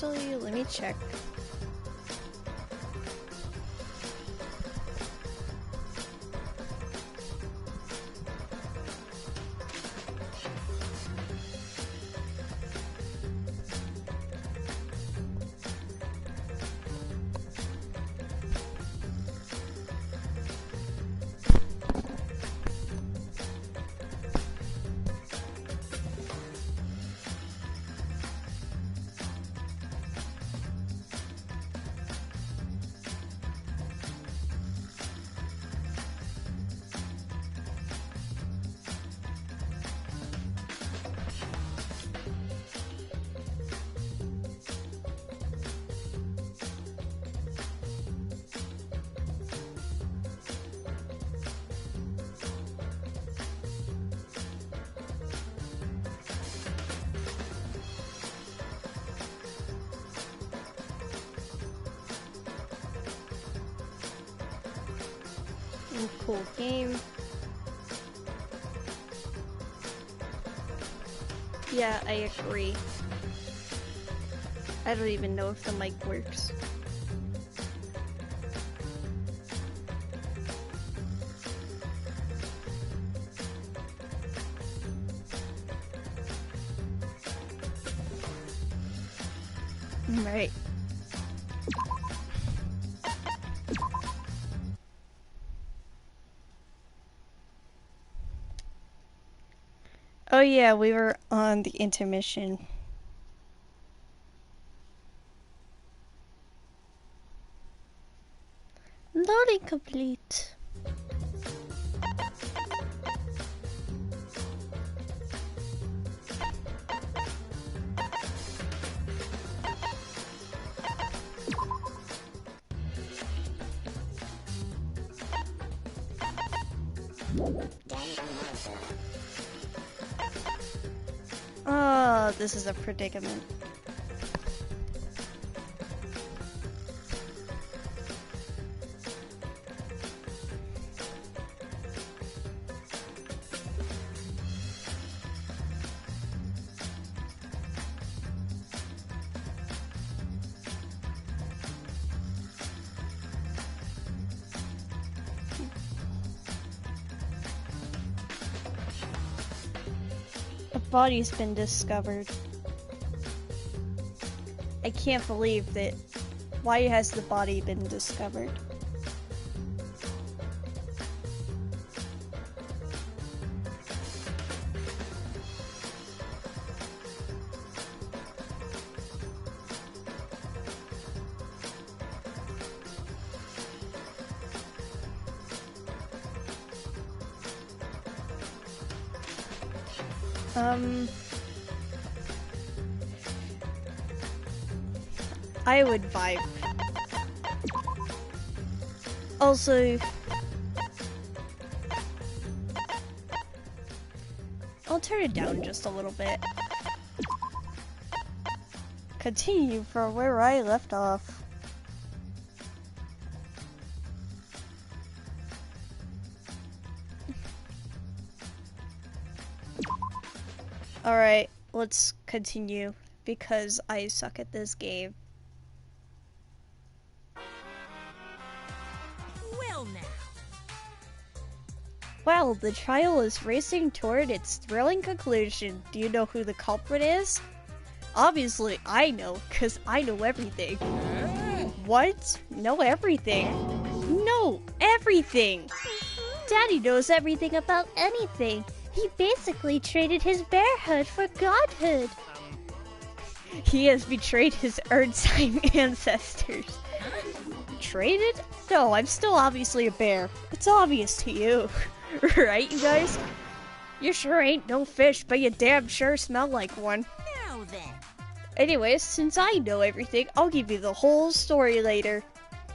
Actually, let me check. Cool game. Yeah, I agree. I don't even know if the mic works. Right. Oh yeah, we were on the intermission. Loading complete. Oh, this is a predicament. A body's been discovered. I can't believe that. Why has the body been discovered? I would vibe. Also, I'll turn it down just a little bit. Continue from where I left off. Alright, let's continue because I suck at this game. Well, the trial is racing toward its thrilling conclusion. Do you know who the culprit is? Obviously, I know, because I know everything. What? Know everything? No, everything! Daddy knows everything about anything. He basically traded his bearhood for godhood. He has betrayed his earth sign ancestors. Traded? No, I'm still obviously a bear. It's obvious to you. Right, you guys? You sure ain't no fish, but you damn sure smell like one. Now then. Anyways, since I know everything, I'll give you the whole story later.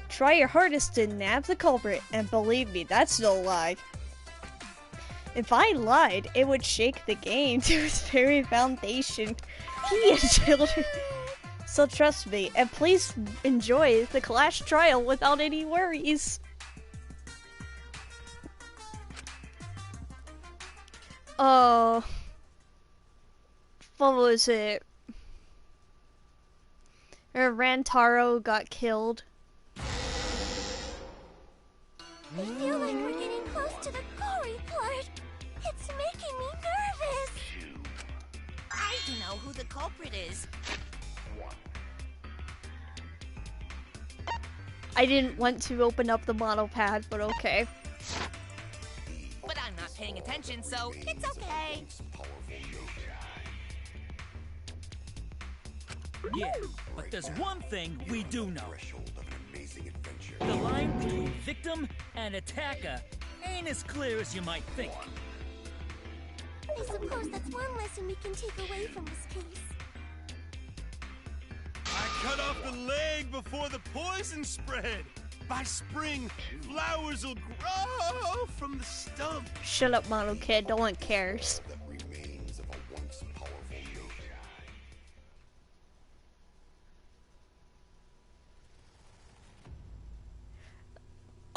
Try your hardest to nab the culprit, and believe me, that's no lie. If I lied, it would shake the game to its very foundation. He and children. So trust me, and please enjoy the Clash trial without any worries. What was it? Rantaro got killed. I feel like we're getting close to the gory part. It's making me nervous. I don't know who the culprit is. I didn't want to open up the model pad, but okay. But I'm not paying attention, so it's okay. Yeah, but there's one thing we do know. The line between victim and attacker ain't as clear as you might think. I suppose that's one lesson we can take away from this case. I cut off the leg before the poison spread. By spring, flowers will grow from the stump. Shut up, model kid. No one cares.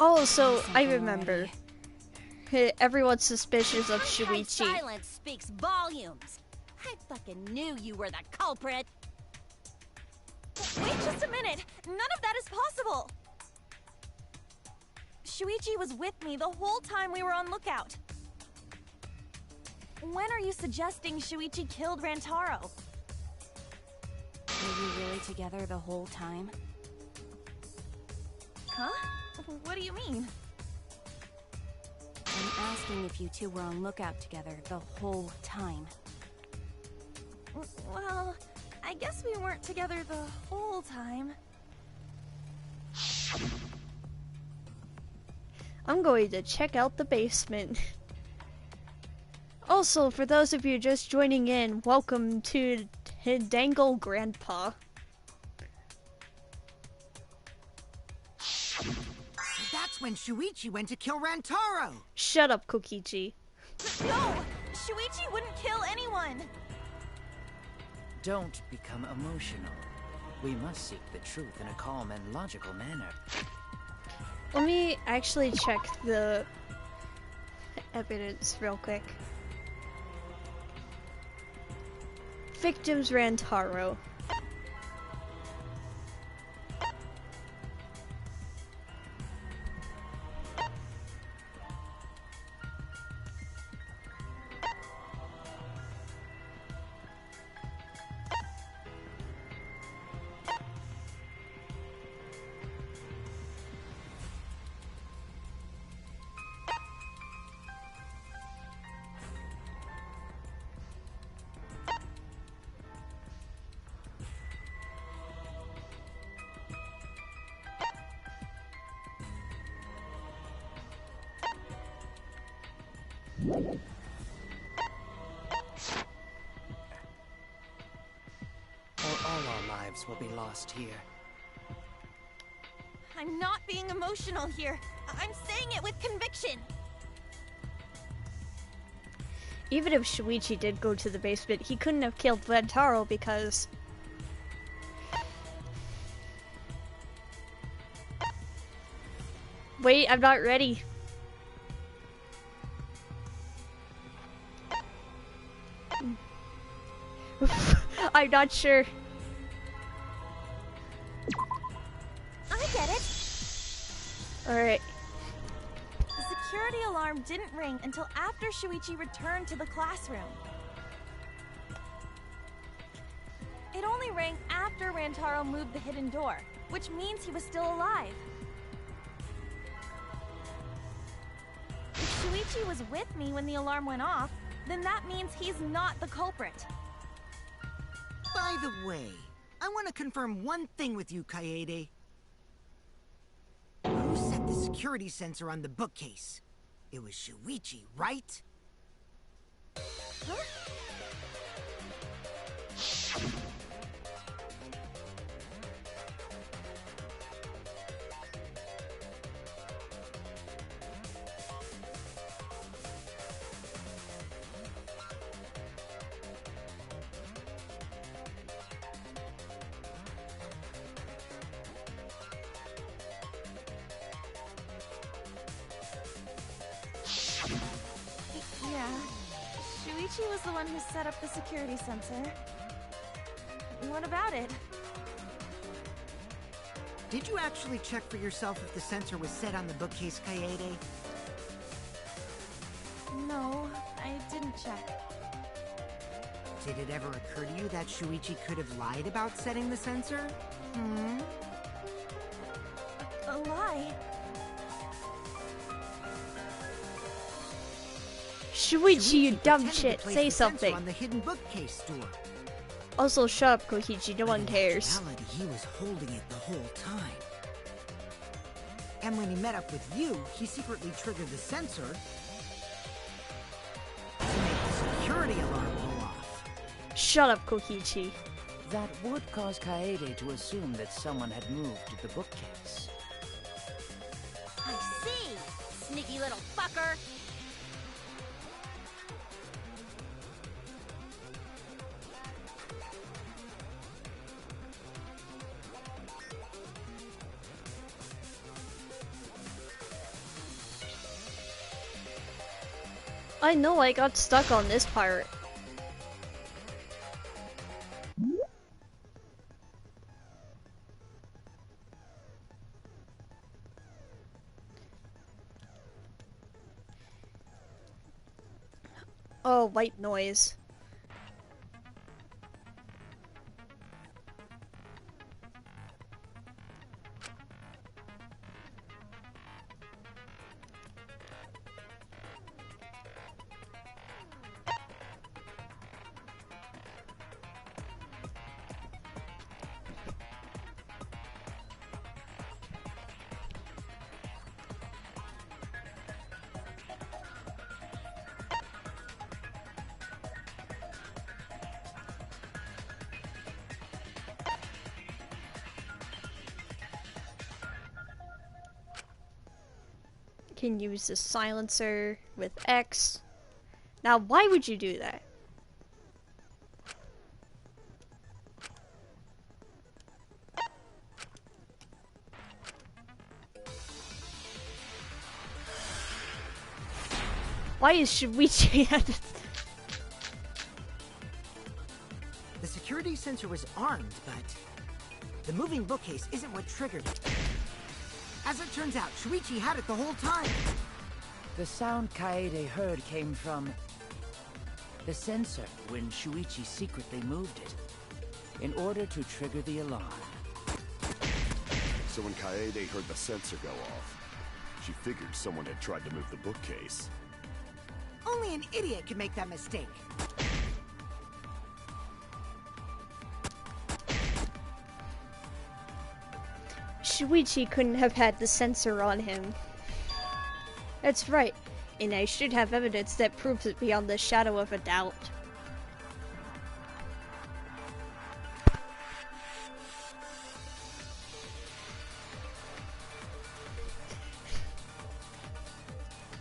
Oh, so I remember. Everyone's suspicious of Shuichi. Silence speaks volumes. I fucking knew you were the culprit. Wait just a minute. None of that is possible. Shuichi was with me the whole time we were on lookout. When are you suggesting Shuichi killed Rantaro? Were you really together the whole time? Huh? What do you mean? I'm asking if you two were on lookout together the whole time. Well, I guess we weren't together the whole time. I'm going to check out the basement. Also, for those of you just joining in, welcome to Danganronpa. So that's when Shuichi went to kill Rantaro. Shut up, Kokichi. No! Shuichi wouldn't kill anyone! Don't become emotional. We must seek the truth in a calm and logical manner. Let me actually check the evidence real quick. Victims Rantaro. Or all our lives will be lost here. I'm not being emotional here. I'm saying it with conviction. Even if Shuichi did go to the basement, he couldn't have killed Rantaro because... Wait, I'm not ready. I'm not sure. I get it. Alright. The security alarm didn't ring until after Shuichi returned to the classroom. It only rang after Rantaro moved the hidden door, which means he was still alive. If Shuichi was with me when the alarm went off, then that means he's not the culprit. By the way, I want to confirm one thing with you, Kaede. Who set the security sensor on the bookcase? It was Shuichi, right? Huh? Yeah, Shuichi was the one who set up the security sensor. What about it? Did you actually check for yourself if the sensor was set on the bookcase, Kaede? No, I didn't check. Did it ever occur to you that Shuichi could have lied about setting the sensor? Hmm? A lie? Shuichi, you dumb pretended to shit. place Say the sensor something. on the hidden bookcase door. Also, shut up, Kokichi. No one In cares. reality, he was holding it the whole time. And when he met up with you, he secretly triggered the sensor to make the security alarm go off. Shut up, Kokichi. That would cause Kaede to assume that someone had moved the bookcase. I see! Sneaky little fucker! I know I got stuck on this part. Oh, white noise. Can use the silencer with X. Now, why would you do that? Why is Shuichi at The security sensor was armed, but the moving bookcase isn't what triggered it. As it turns out, Shuichi had it the whole time. The sound Kaede heard came from the sensor when Shuichi secretly moved it in order to trigger the alarm. So when Kaede heard the sensor go off, she figured someone had tried to move the bookcase. Only an idiot could make that mistake. Shuichi couldn't have had the sensor on him. That's right, and I should have evidence that proves it beyond the shadow of a doubt.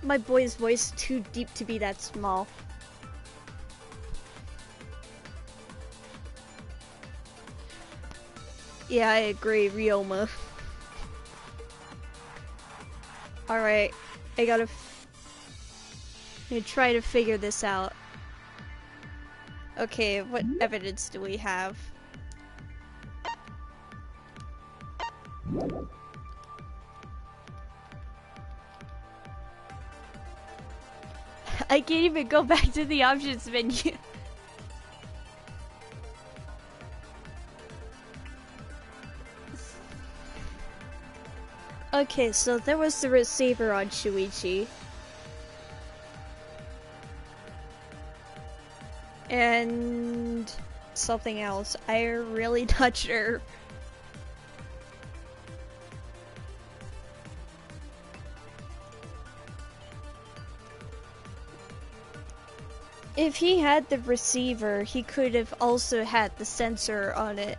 My boy's voice too deep to be that small. Yeah, I agree, Ryoma. Alright, I gotta try to figure this out. Okay, what evidence do we have? I can't even go back to the options menu. Okay, so there was the receiver on Shuichi. And something else. I'm really not sure. If he had the receiver, he could have also had the sensor on it.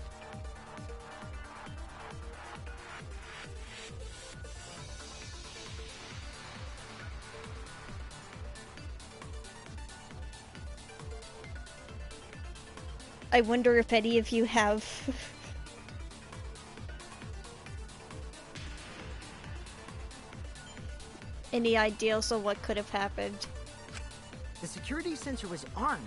I wonder if any of you have any ideas of what could have happened. The security sensor was armed.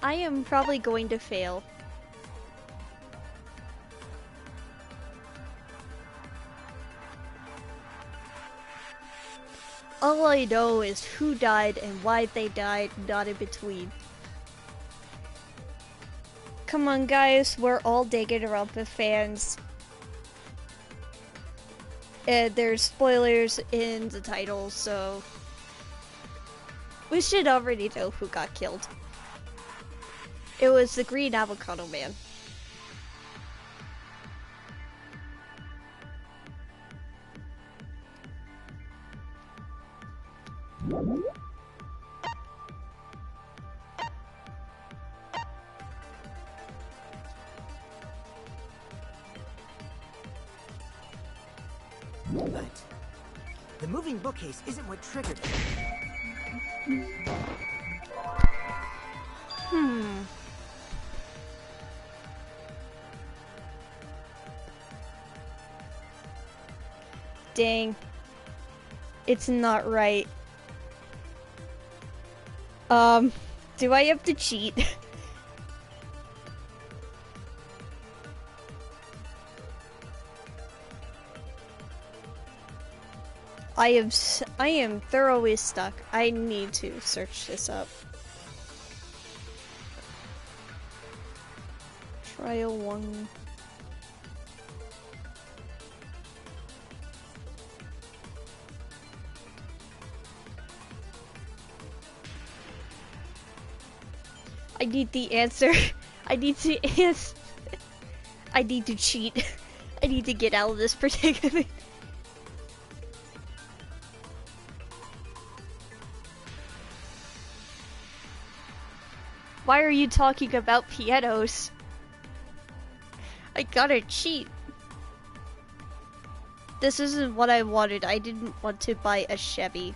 I am probably going to fail. All I know is who died and why they died, not in between. Come on guys, we're all Danganronpa fans. And there's spoilers in the title, so we should already know who got killed. It was the green avocado man. But the moving bookcase isn't what triggered it. Dang. It's not right. Do I have to cheat? I am thoroughly stuck. I need to search this up. Trial 1. I need the answer. I need to I need to cheat. I need to get out of this predicament. Why are you talking about pianos? I gotta cheat. This isn't what I wanted. I didn't want to buy a Chevy.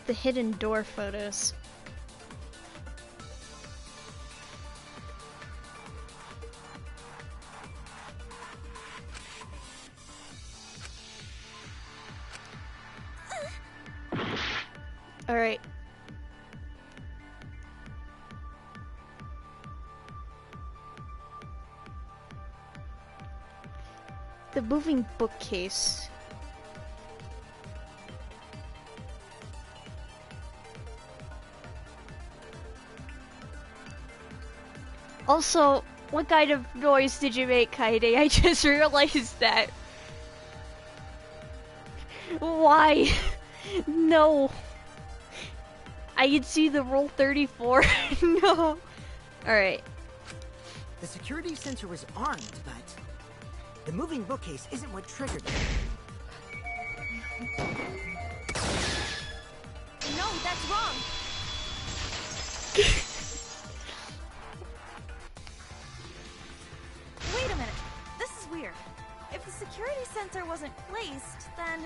The hidden door photos. All right. The moving bookcase. Also, what kind of noise did you make, Kaede? I just realized that. Why? No. I can see the roll 34. No. Alright. The security sensor was armed, but the moving bookcase isn't what triggered it. No, that's wrong. Wait a minute. This is weird. If the security sensor wasn't placed, then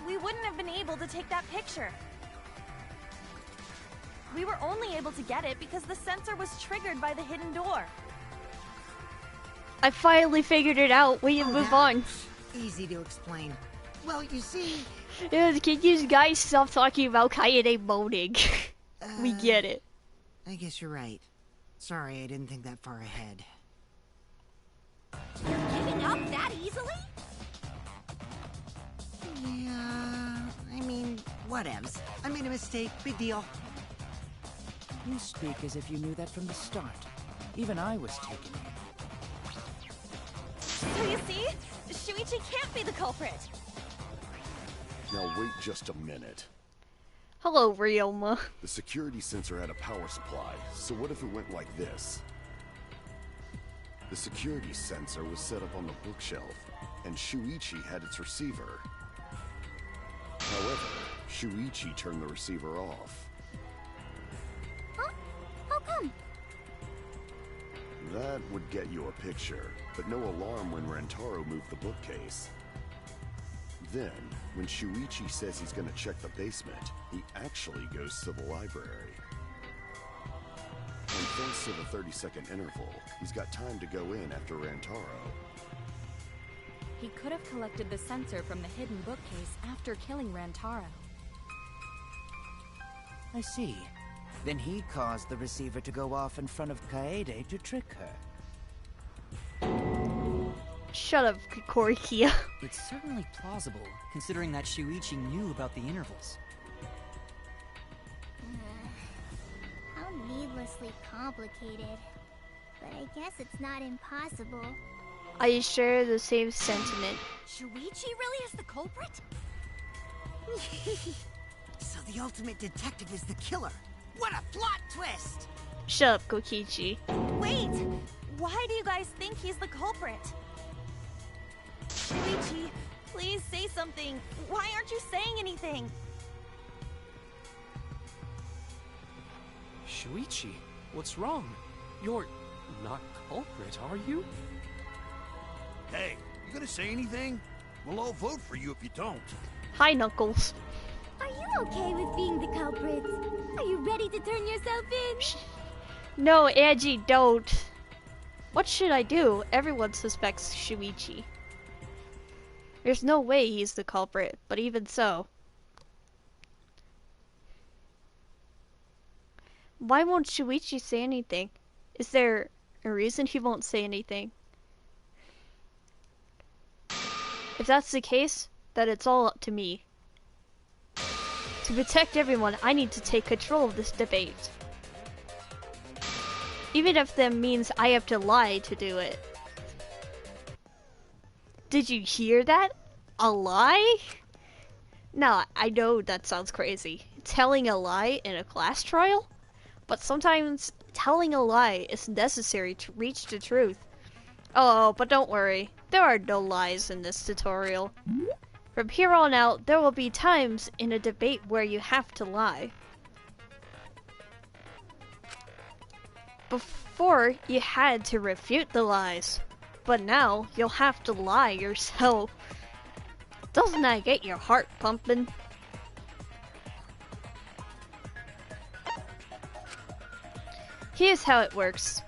we wouldn't have been able to take that picture. We were only able to get it because the sensor was triggered by the hidden door. I finally figured it out. We can move on. Easy to explain. Well, you see... Yeah, can you guys stop talking about Kaede moaning? We get it. I guess you're right. Sorry, I didn't think that far ahead. You're giving up that easily? Yeah, I mean, whatevs. I made a mistake. Big deal. You speak as if you knew that from the start. Even I was taken in. So you see? Shuichi can't be the culprit. Now wait just a minute. Hello, Ryoma. The security sensor had a power supply, so what if it went like this? The security sensor was set up on the bookshelf, and Shuichi had its receiver. However, Shuichi turned the receiver off. Huh? How come? That would get you a picture, but no alarm when Rantaro moved the bookcase. Then, when Shuichi says he's gonna check the basement, he actually goes to the library. And thanks to the 30-second interval, he's got time to go in after Rantaro. He could have collected the sensor from the hidden bookcase after killing Rantaro. I see. Then he caused the receiver to go off in front of Kaede to trick her. Shut up, Korikia. It's certainly plausible, considering that Shuichi knew about the intervals. How needlessly complicated. But I guess it's not impossible. I share the same sentiment. Shuichi really is the culprit? So the ultimate detective is the killer. What a plot twist! Shut up, Kokichi. Wait! Why do you guys think he's the culprit? Shuichi, please say something. Why aren't you saying anything? Shuichi, what's wrong? You're not culprit, are you? Hey, you gonna say anything? We'll all vote for you if you don't. Hi, Knuckles. Are you okay with being the culprit? Are you ready to turn yourself in? No, Angie, don't. What should I do? Everyone suspects Shuichi. There's no way he's the culprit, but even so. Why won't Shuichi say anything? Is there a reason he won't say anything? If that's the case, then it's all up to me. To protect everyone, I need to take control of this debate. Even if that means I have to lie to do it. Did you hear that? A lie? Nah, I know that sounds crazy. Telling a lie in a class trial? But sometimes telling a lie is necessary to reach the truth. Oh, but don't worry. There are no lies in this tutorial. From here on out, there will be times in a debate where you have to lie. Before, you had to refute the lies. But now, you'll have to lie yourself. Doesn't that get your heart pumping? Here's how it works.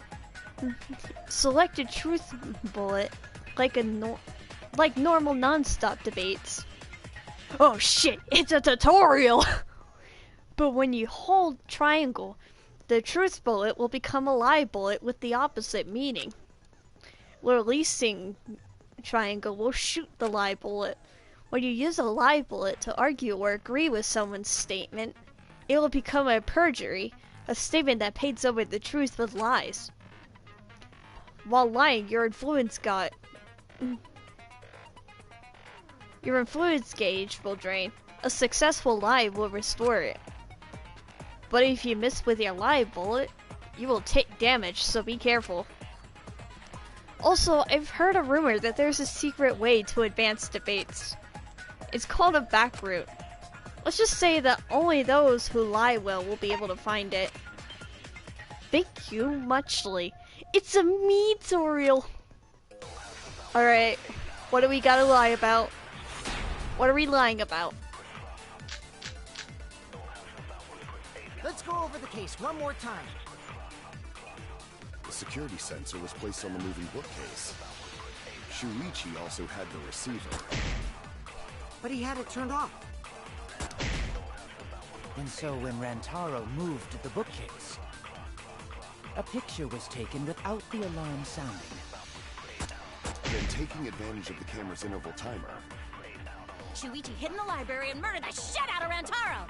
Select a truth bullet, like normal non-stop debates. Oh shit, it's a tutorial! But when you hold triangle, the truth bullet will become a lie bullet with the opposite meaning. Releasing triangle will shoot the lie bullet. When you use a lie bullet to argue or agree with someone's statement, it will become a perjury, a statement that paints over the truth with lies. While lying, your influence gauge will drain. A successful lie will restore it. But if you miss with your lie bullet, you will take damage, so be careful. Also, I've heard a rumor that there's a secret way to advance debates. It's called a back route. Let's just say that only those who lie well will be able to find it. Thank you muchly. It's a me tutorial. Alright, what do we gotta lie about? What are we lying about? Let's go over the case one more time. The security sensor was placed on the moving bookcase. Shuichi also had the receiver. But he had it turned off. And so when Rantaro moved the bookcase, a picture was taken without the alarm sounding. Then taking advantage of the camera's interval timer, Shuichi hid in the library and murdered the shit out of Rantaro!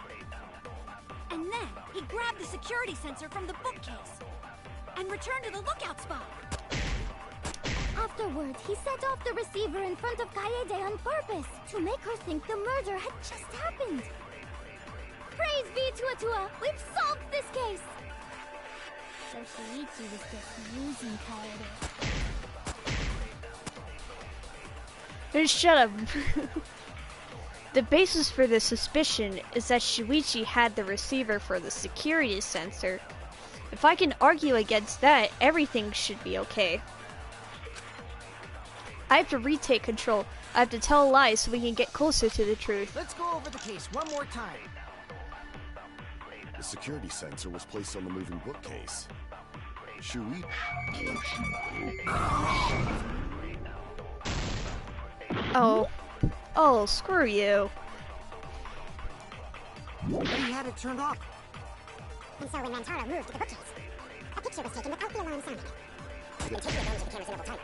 And then, he grabbed the security sensor from the bookcase and returned to the lookout spot. Afterwards, he set off the receiver in front of Kaede on purpose to make her think the murder had just happened. Praise be Tua! We've solved this case! So Shuichi was just using Kaede. Shut up. The basis for this suspicion is that Shuichi had the receiver for the security sensor, If I can argue against that, everything should be okay. I have to retake control. I have to tell lies so we can get closer to the truth. Let's go over the case one more time. The security sensor was placed on the moving bookcase. Shuichi... Oh. Oh, screw you. But he had it turned off. And so when Rantaro moved to the bookcase, a picture was taken without the alarm sounding. When taking advantage of the camera's interval timer,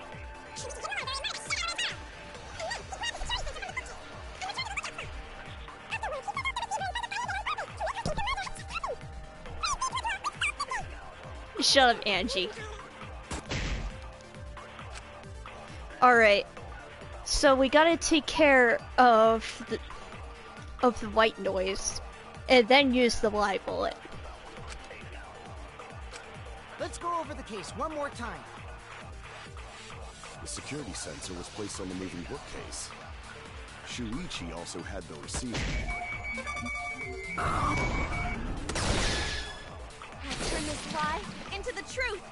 Shut up, Angie. Alright. So we gotta take care of the white noise. And then use the live bullet. Let's go over the case one more time. The security sensor was placed on the moving bookcase. Shuichi also had the receiver. Turn this lie into the truth.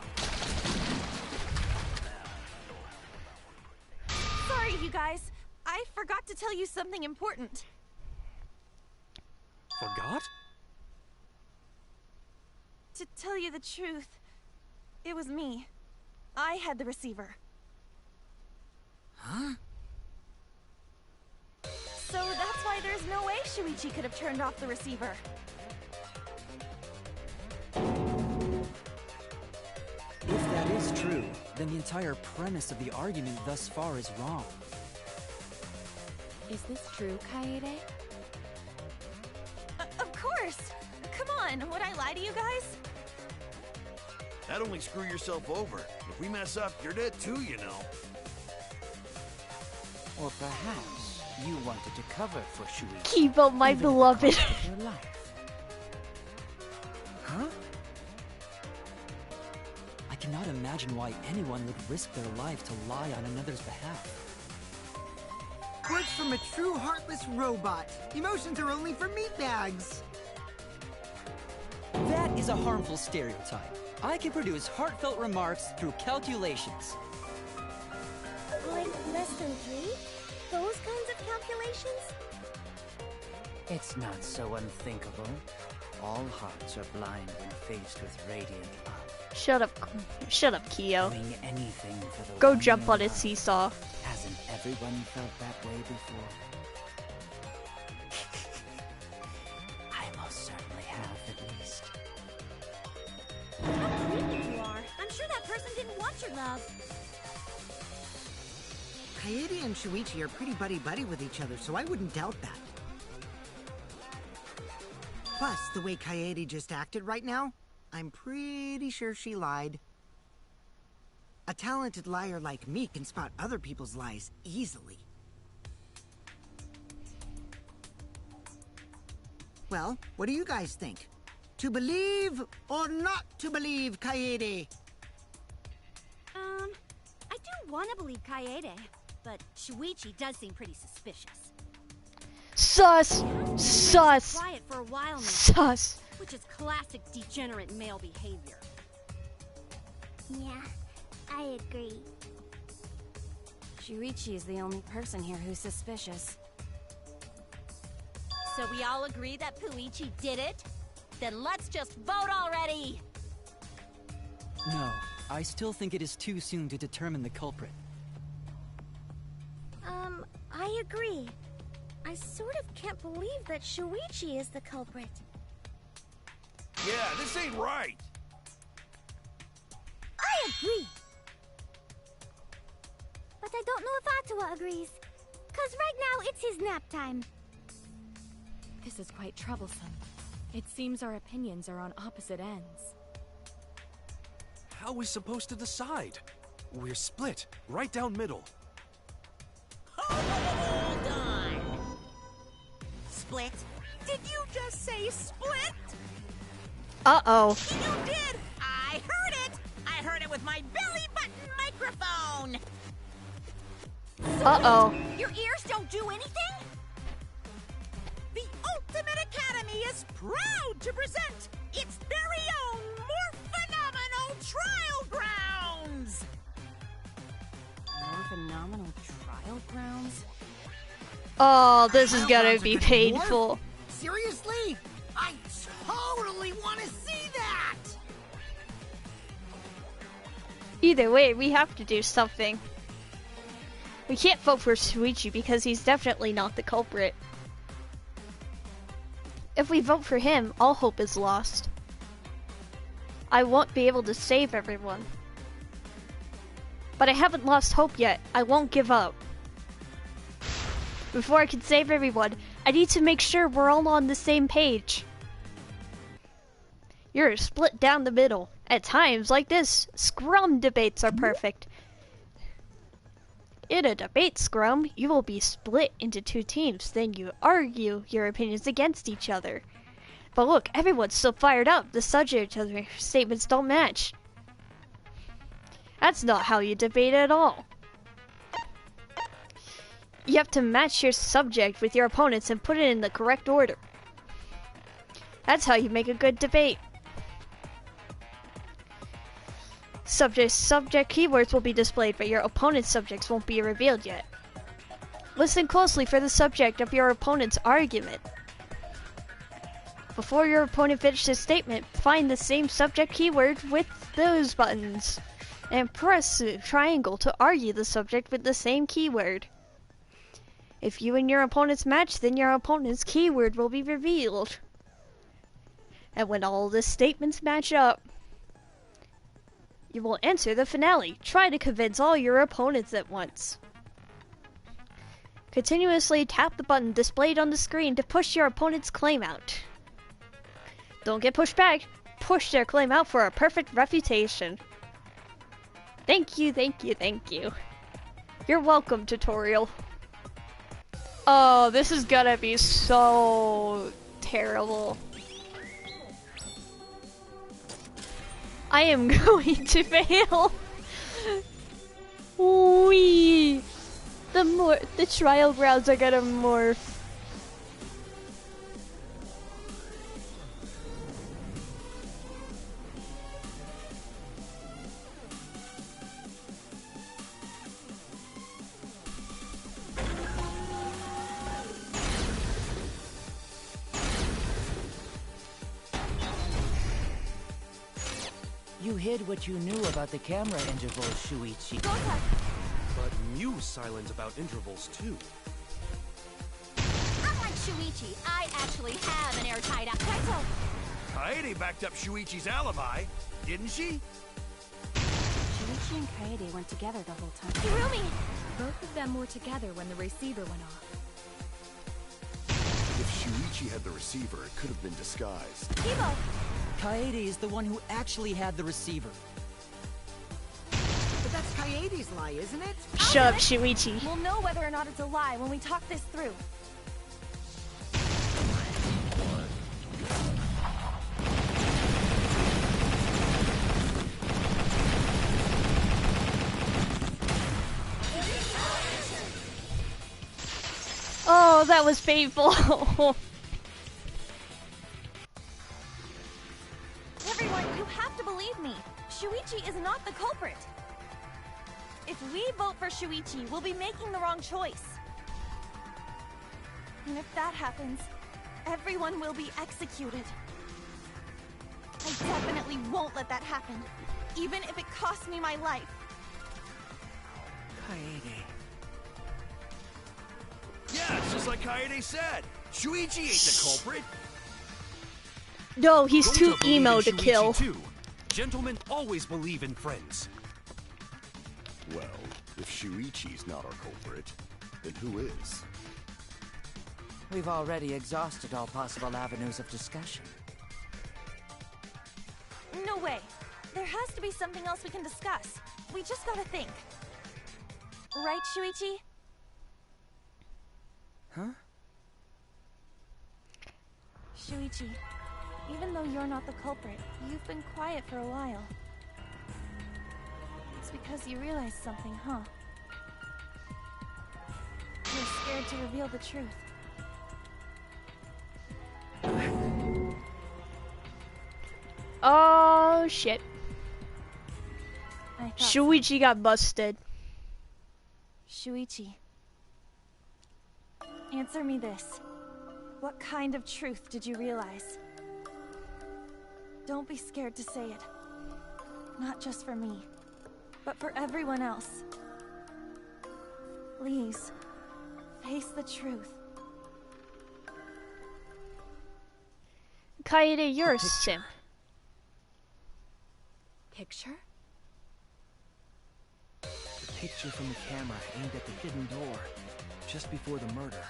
Sorry, you guys. I forgot to tell you something important. Forgot? To tell you the truth, it was me. I had the receiver. Huh? So that's why there's no way Shuichi could have turned off the receiver. If that is true, then the entire premise of the argument thus far is wrong. Is this true, Kaede? Of course! Come on, would I lie to you guys? That'd only screw yourself over. If we mess up, you're dead too, you know. Or perhaps you wanted to cover for Shuichi. Keep up, my beloved. Your life. Huh? I cannot imagine why anyone would risk their life to lie on another's behalf. Words from a true heartless robot. Emotions are only for meatbags. That is a harmful stereotype. I can produce heartfelt remarks through calculations. Like less than 3? Those kinds of calculations? It's not so unthinkable. All hearts are blind when faced with radiant love. Shut up, Kyo. Doing anything for the Go one jump you on a love. seesaw. Hasn't everyone felt that way before? I most certainly have, at least. How creepy you are. I'm sure that person didn't want your love. Kaede and Shuichi are pretty buddy-buddy with each other, so I wouldn't doubt that. Plus, the way Kaede just acted right now, I'm pretty sure she lied. A talented liar like me can spot other people's lies easily. Well, what do you guys think? To believe or not to believe Kaede? I do want to believe Kaede, but Shuichi does seem pretty suspicious. Sus! Sus! Quiet for a while now, Sus! which is classic degenerate male behavior. Yeah, I agree. Shuichi is the only person here who's suspicious. So we all agree that Puichi did it? Then let's just vote already! No, I still think it is too soon to determine the culprit. I agree. I sort of can't believe that Shuichi is the culprit. Yeah, this ain't right. I agree. But I don't know if Atua agrees. 'Cause right now it's his nap time. This is quite troublesome. It seems our opinions are on opposite ends. How are we supposed to decide? We're split, right down middle. Hold on! Split? Did you just say split? Uh-oh. You did! I heard it! I heard it with my belly button microphone! Uh-oh. Your ears don't do anything? The Ultimate Academy is proud to present its very own Morphanalysis! trial grounds! More phenomenal trial grounds? Oh, this is Trial gonna grounds are be gonna painful. morph? Seriously? I totally want to see that! Either way, we have to do something. We can't vote for Shuichi because he's definitely not the culprit. If we vote for him, all hope is lost. I won't be able to save everyone. But I haven't lost hope yet. I won't give up. Before I can save everyone, I need to make sure we're all on the same page. You're split down the middle. At times like this, scrum debates are perfect. In a debate scrum, you will be split into two teams, then you argue your opinions against each other. But look, everyone's so fired up, the subject of their statements don't match. That's not how you debate at all. You have to match your subject with your opponents and put it in the correct order. That's how you make a good debate. Subject keywords will be displayed, but your opponent's subjects won't be revealed yet. Listen closely for the subject of your opponent's argument. Before your opponent finishes his statement, find the same subject keyword with those buttons, and press triangle to argue the subject with the same keyword. If you and your opponents match, then your opponent's keyword will be revealed. And when all the statements match up, you will enter the finale. Try to convince all your opponents at once. Continuously tap the button displayed on the screen to push your opponent's claim out. Don't get pushed back. Push their claim out for a perfect refutation. Thank you, thank you, thank you. You're welcome, tutorial. Oh, this is gonna be so terrible. I am going to fail. Wee. The trial grounds are gonna morph. You hid what you knew about the camera intervals, Shuichi. But Mew's silent about intervals too. Unlike Shuichi, I actually have an airtight Kaito! Kaede backed up Shuichi's alibi, didn't she? Shuichi and Kaede weren't together the whole time. Hirumi! Both of them were together when the receiver went off. If Shuichi had the receiver, it could have been disguised. Kibo! Kaede is the one who actually had the receiver. But that's Kaede's lie, isn't it? Shut up, Shuichi. We'll know whether or not it's a lie when we talk this through. Oh, that was painful. Everyone, you have to believe me. Shuichi is not the culprit. If we vote for Shuichi, we'll be making the wrong choice. And if that happens, everyone will be executed. I definitely won't let that happen, even if it costs me my life. Kaede. Yeah, it's just like Kaede said. Shuichi ain't the culprit. No, he's Don't too believe emo in to Shuichi kill. Too. Gentlemen always believe in friends. Well, if Shuichi's not our culprit, then who is? We've already exhausted all possible avenues of discussion. No way. There has to be something else we can discuss. We just gotta think. Right, Shuichi? Huh? Shuichi, even though you're not the culprit, you've been quiet for a while. It's because you realized something, huh? You're scared to reveal the truth. Oh, shit. Shuichi got busted. Shuichi, answer me this. What kind of truth did you realize? Don't be scared to say it. Not just for me, but for everyone else. Please, face the truth. Kaede, you're a simp. Picture? The picture from the camera aimed at the hidden door, just before the murder.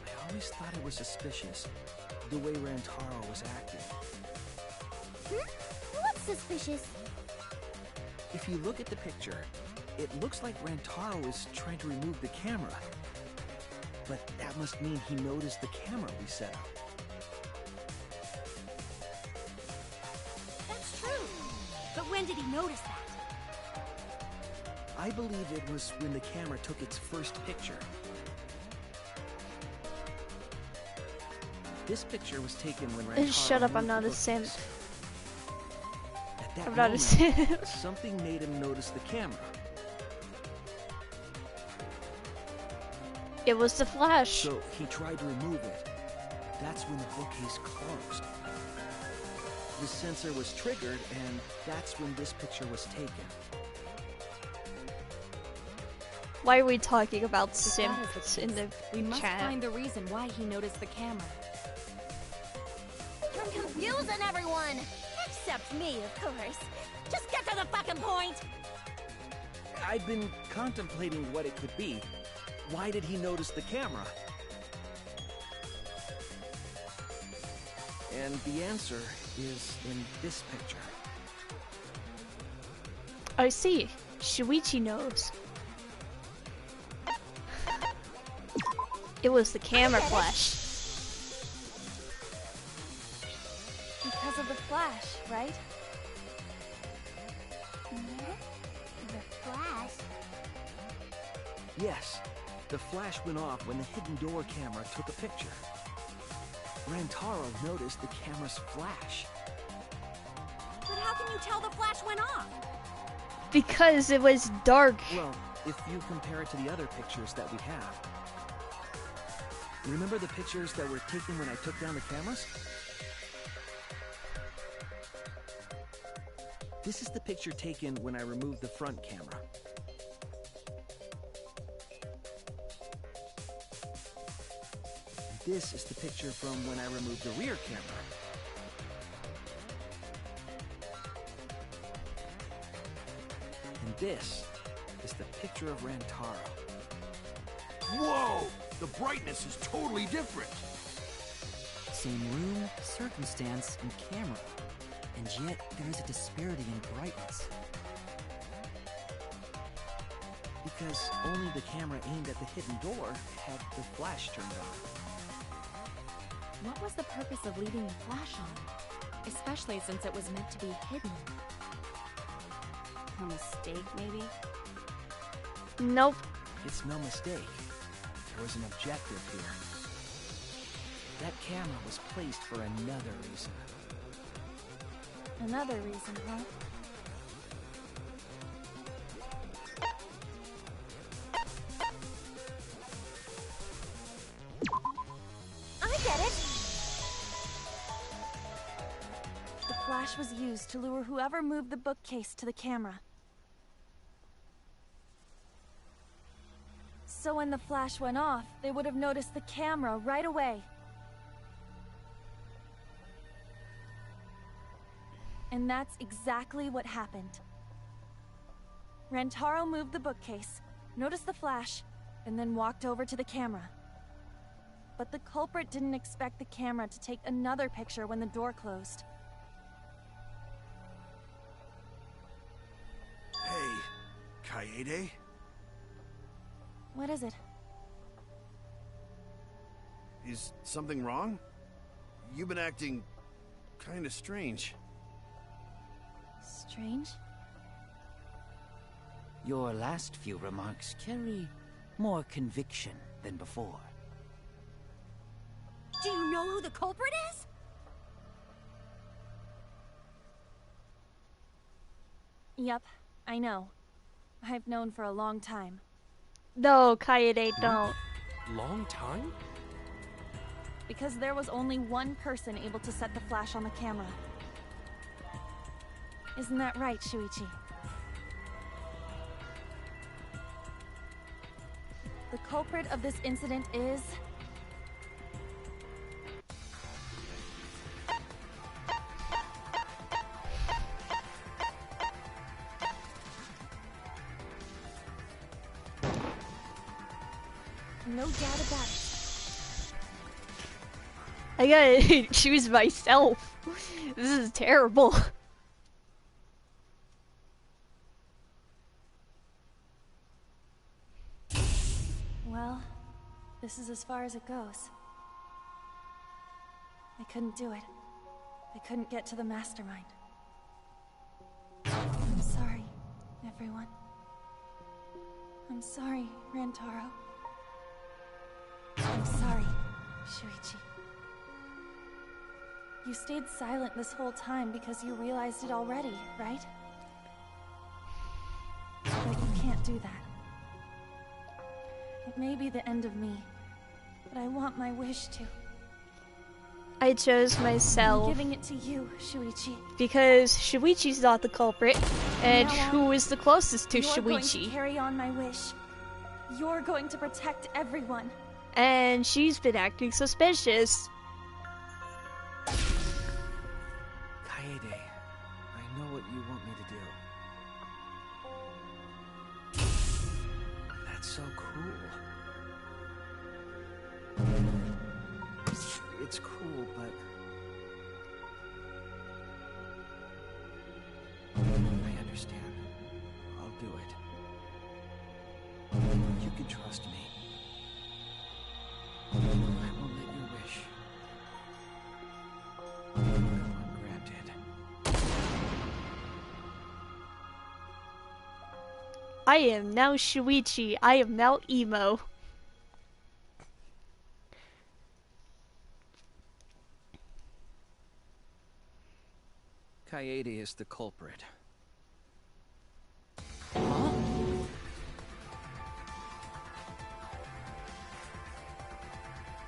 I always thought it was suspicious, the way Rantaro was acting. What's suspicious? If you look at the picture, it looks like Rantaro is trying to remove the camera. But that must mean he noticed the camera we set up. That's true. But when did he notice that? I believe it was when the camera took its first picture. This picture was taken when Rantaro Shut up, I'm moved not the a simp. bookcase. At that I'm not a moment, simp. something made him notice the camera. It was the flash. So he tried to remove it. That's when the bookcase closed. The sensor was triggered, and that's when this picture was taken. Why are we talking about If that is simps the in the case, we must chat? find the reason why he noticed the camera. You're confusing everyone! Except me, of course. Just get to the fucking point! I've been contemplating what it could be. Why did he notice the camera? And the answer is in this picture. I see. Shuichi knows. It was the camera flash. Because of the flash, right? The flash? Yes, the flash went off when the hidden door camera took a picture. Rantaro noticed the camera's flash. But how can you tell the flash went off? Because it was dark. Well, if you compare it to the other pictures that we have. Remember the pictures that were taken when I took down the cameras? This is the picture taken when I removed the front camera. This is the picture from when I removed the rear camera. And this is the picture of Rantaro. Whoa! The brightness is totally different. Same room, circumstance, and camera. And yet, there is a disparity in brightness. Because only the camera aimed at the hidden door had the flash turned on. What was the purpose of leaving the flash on? Especially since it was meant to be hidden. A mistake, maybe? Nope. It's no mistake. There was an objective here. That camera was placed for another reason. Another reason, huh? I get it! The flash was used to lure whoever moved the bookcase to the camera. So when the flash went off, they would have noticed the camera right away. And that's exactly what happened. Rantaro moved the bookcase, noticed the flash, and then walked over to the camera. But the culprit didn't expect the camera to take another picture when the door closed. Hey, Kaede? What is it? Is something wrong? You've been acting kinda strange. Strange? Your last few remarks carry more conviction than before. Do you know who the culprit is? Yep, I know. I've known for a long time. No, Kaede, don't. Long time? Because there was only one person able to set the flash on the camera. Isn't that right, Shuichi? The culprit of this incident is... no doubt about it. I gotta choose myself. This is terrible. Well, this is as far as it goes. I couldn't do it. I couldn't get to the mastermind. I'm sorry, everyone. I'm sorry, Rantaro. I'm sorry, Shuichi. You stayed silent this whole time because you realized it already, right? But you can't do that. It may be the end of me, but I want my wish to. I chose myself. I'm giving it to you, Shuichi. Because Shuichi's not the culprit, and who is the closest to You're going to Shuichi? carry on my wish. You're going to protect everyone. And she's been acting suspicious. Kaede, I know what you want me to do. That's so cool. It's cool, but... I understand. I'll do it. You can trust me. I won't let your wish go ungranted. I am now Shuichi. I am now emo. Kaede is the culprit.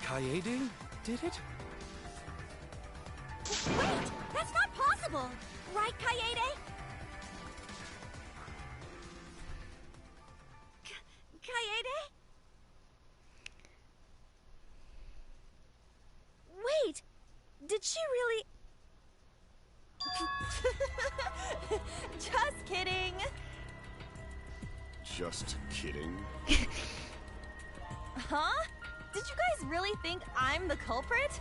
Kaede did it? Wait! That's not possible! Right, Kaede? Kaede? Wait! Did she really... Just kidding. Just kidding. Huh? Did you guys really think I'm the culprit?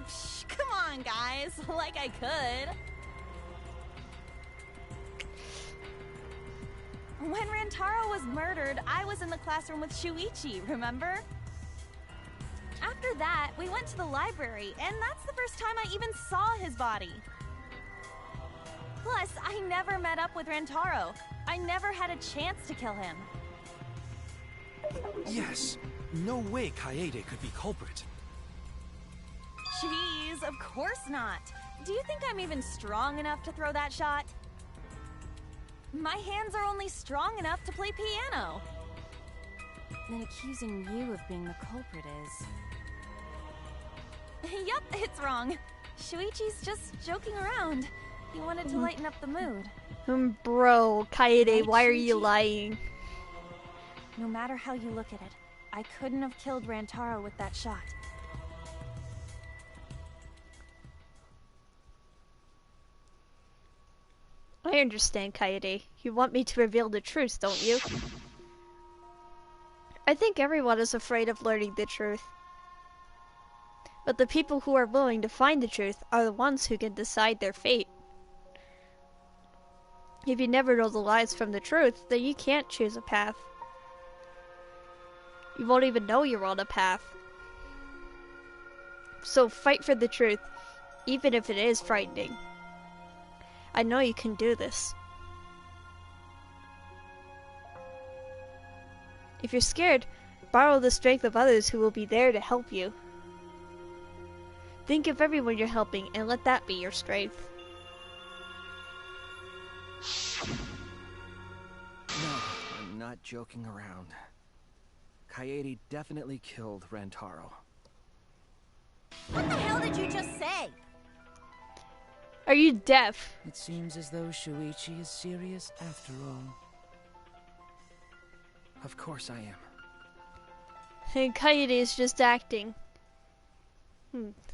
Shh, come on, guys. Like I could. When Rantaro was murdered, I was in the classroom with Shuichi, remember? After that, we went to the library, and that's the first time I even saw his body. Plus, I never met up with Rantaro. I never had a chance to kill him. Yes. No way Kaede could be culprit. Jeez, of course not. Do you think I'm even strong enough to throw that shot? My hands are only strong enough to play piano. Then accusing you of being the culprit is... Yup, it's wrong. Shuichi's just joking around. He wanted to lighten up the mood. Bro, Kaede, Right, why are Shuichi? you lying? No matter how you look at it, I couldn't have killed Rantaro with that shot. I understand, Kaede. You want me to reveal the truth, don't you? I think everyone is afraid of learning the truth. But the people who are willing to find the truth are the ones who can decide their fate. If you never know the lies from the truth, then you can't choose a path. You won't even know you're on a path. So fight for the truth, even if it is frightening. I know you can do this. If you're scared, borrow the strength of others who will be there to help you. Think of everyone you're helping and let that be your strength. No, I'm not joking around. Kaede definitely killed Rantaro. What the hell did you just say? Are you deaf? It seems as though Shuichi is serious after all. Of course I am. And Kaede is just acting.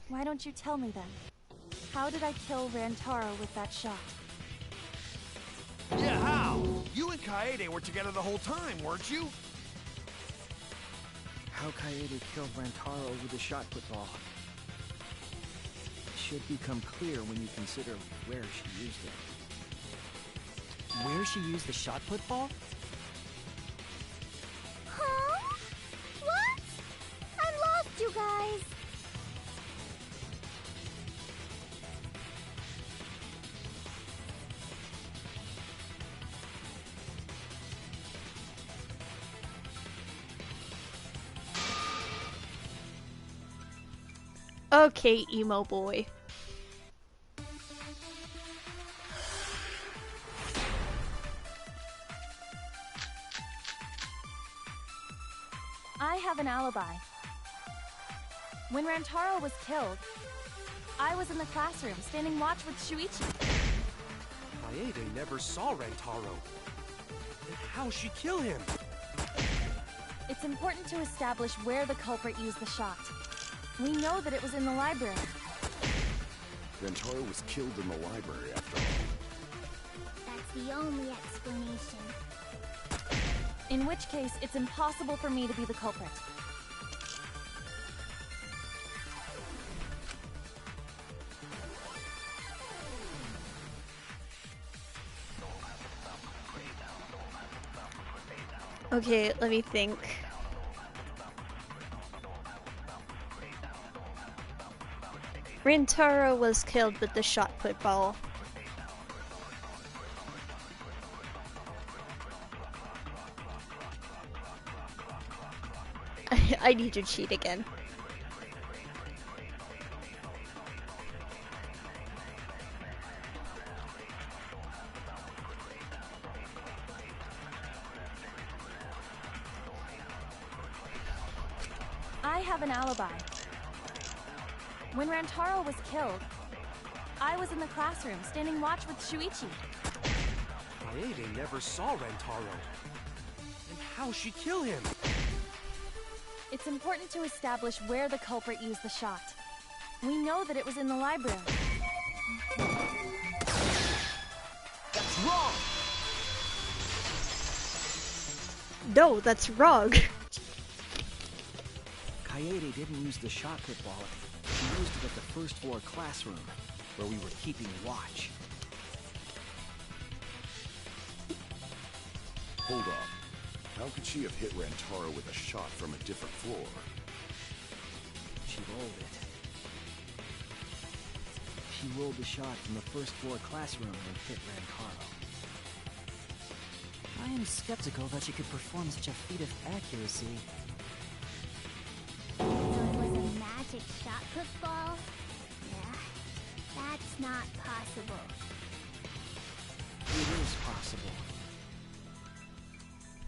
Why don't you tell me then? How did I kill Rantaro with that shot? Yeah, how? You and Kaede were together the whole time, weren't you? How Kaede killed Rantaro with a shot put ball should become clear when you consider where she used it. Where she used the shot put ball? Huh? What? I'm lost, you guys. Okay, emo boy. I have an alibi. When Rantaro was killed, I was in the classroom standing watch with Shuichi. Kaede never saw Rantaro. Then how'd she kill him? It's important to establish where the culprit used the shot. We know that it was in the library. Rantaro was killed in the library after all. That's the only explanation. In which case, it's impossible for me to be the culprit. Okay, let me think. Rantaro was killed with the shot put ball. I need to cheat again. I have an alibi. When Rantaro was killed, I was in the classroom standing watch with Shuichi. Kaede never saw Rantaro. Then how'd she kill him? It's important to establish where the culprit used the shot. We know that it was in the library. That's wrong! No, that's wrong. Kaede didn't use the shot put ball. She used it at the first floor classroom, where we were keeping watch. Hold up. How could she have hit Rantaro with a shot from a different floor? She rolled it. She rolled the shot from the first floor classroom and hit Rantaro. I am skeptical that she could perform such a feat of accuracy. So it was a magic shot put ball? Yeah, that's not possible. It is possible.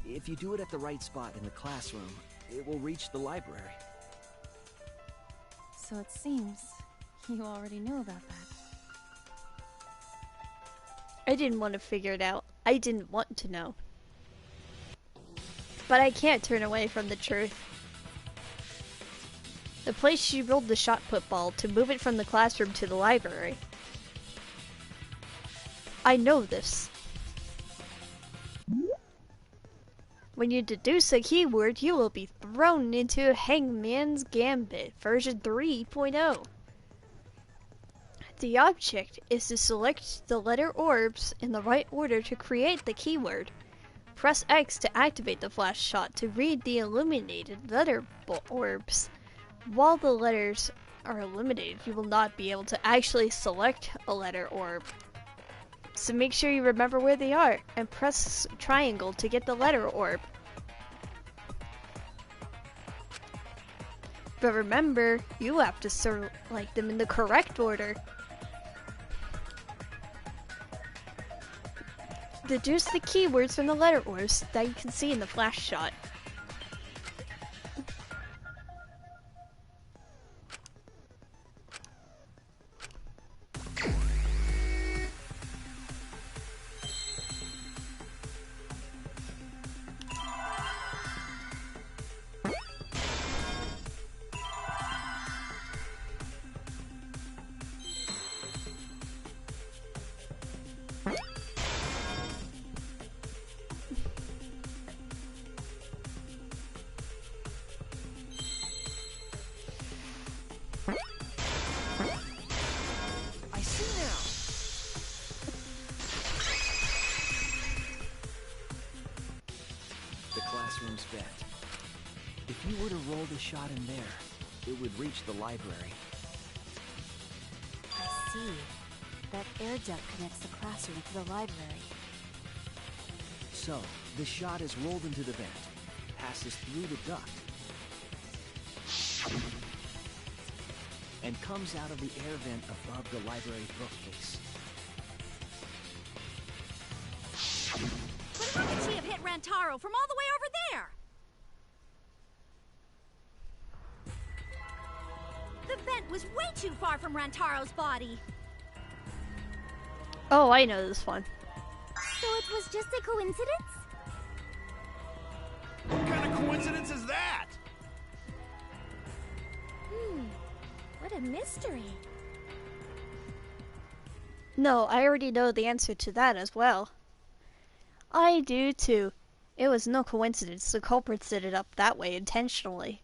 If you do it at the right spot in the classroom, it will reach the library. So it seems you already knew about that. I didn't want to figure it out. I didn't want to know. But I can't turn away from the truth. The place she rolled the shot put ball to move it from the classroom to the library. I know this. When you deduce a keyword, you will be thrown into Hangman's Gambit version 3.0. The object is to select the letter orbs in the right order to create the keyword. Press X to activate the flash shot to read the illuminated letter orbs. While the letters are illuminated, you will not be able to actually select a letter orb. So make sure you remember where they are and press triangle to get the letter orb. But remember, you have to select them in the correct order. Deduce the keywords from the letter words that you can see in the flash shot. If you were to roll the shot in there, it would reach the library. I see. That air duct connects the classroom to the library. So, the shot is rolled into the vent, passes through the duct, and comes out of the air vent above the library bookcase. But how could she have hit Rantaro from all the way over there? The vent was way too far from Rantaro's body. Oh, I know this one. So it was just a coincidence? What kind of coincidence is that? What a mystery. No, I already know the answer to that as well. I do too. It was no coincidence. The culprit set it up that way intentionally.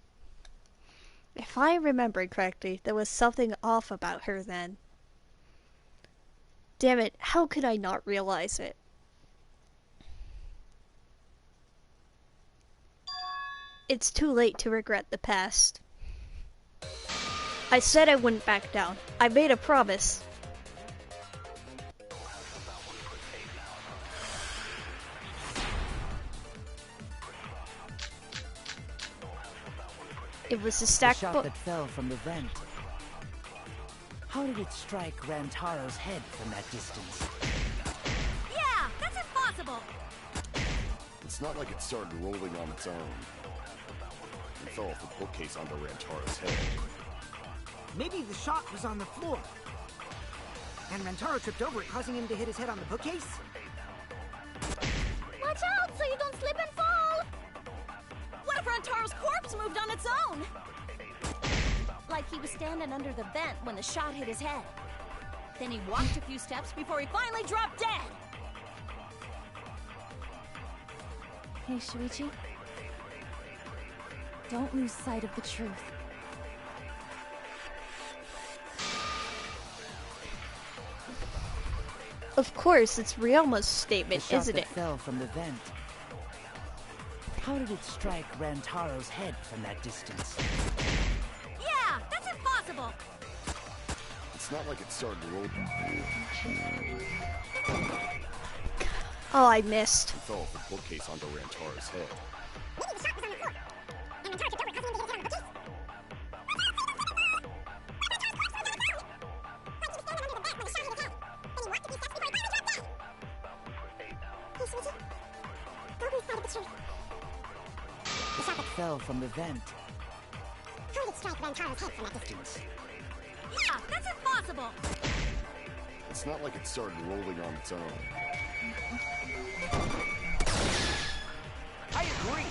If I remember correctly, there was something off about her then. Damn it, how could I not realize it? It's too late to regret the past. I said I wouldn't back down. I made a promise. It was a stacked book. The shot that fell from the vent. How did it strike Rantaro's head from that distance? Yeah, that's impossible. It's not like it started rolling on its own. It fell off the bookcase onto Rantaro's head. Maybe the shot was on the floor. And Rantaro tripped over it, causing him to hit his head on the bookcase? Watch out so you don't slip and fall! What if Rantaro's corpse moved on its own? Like he was standing under the vent when the shot hit his head. Then he walked a few steps before he finally dropped dead. Hey, Shuichi. Don't lose sight of the truth. Of course, it's Ryuma's statement, the shot isn't that it? Fell from the vent. How did it strike Rantaro's head from that distance? Yeah, that's impossible. It's not like it started rolling. Oh, I missed. It fell off the bookcase onto Rantaro's head. Maybe the shot was on the floor. And Rantaro tripped over it, causing him to hit his head on the bookcase. Fell from the vent. How did it strike Rantaro's head from that distance? Yeah, that's impossible. It's not like it started rolling on its own. I agree.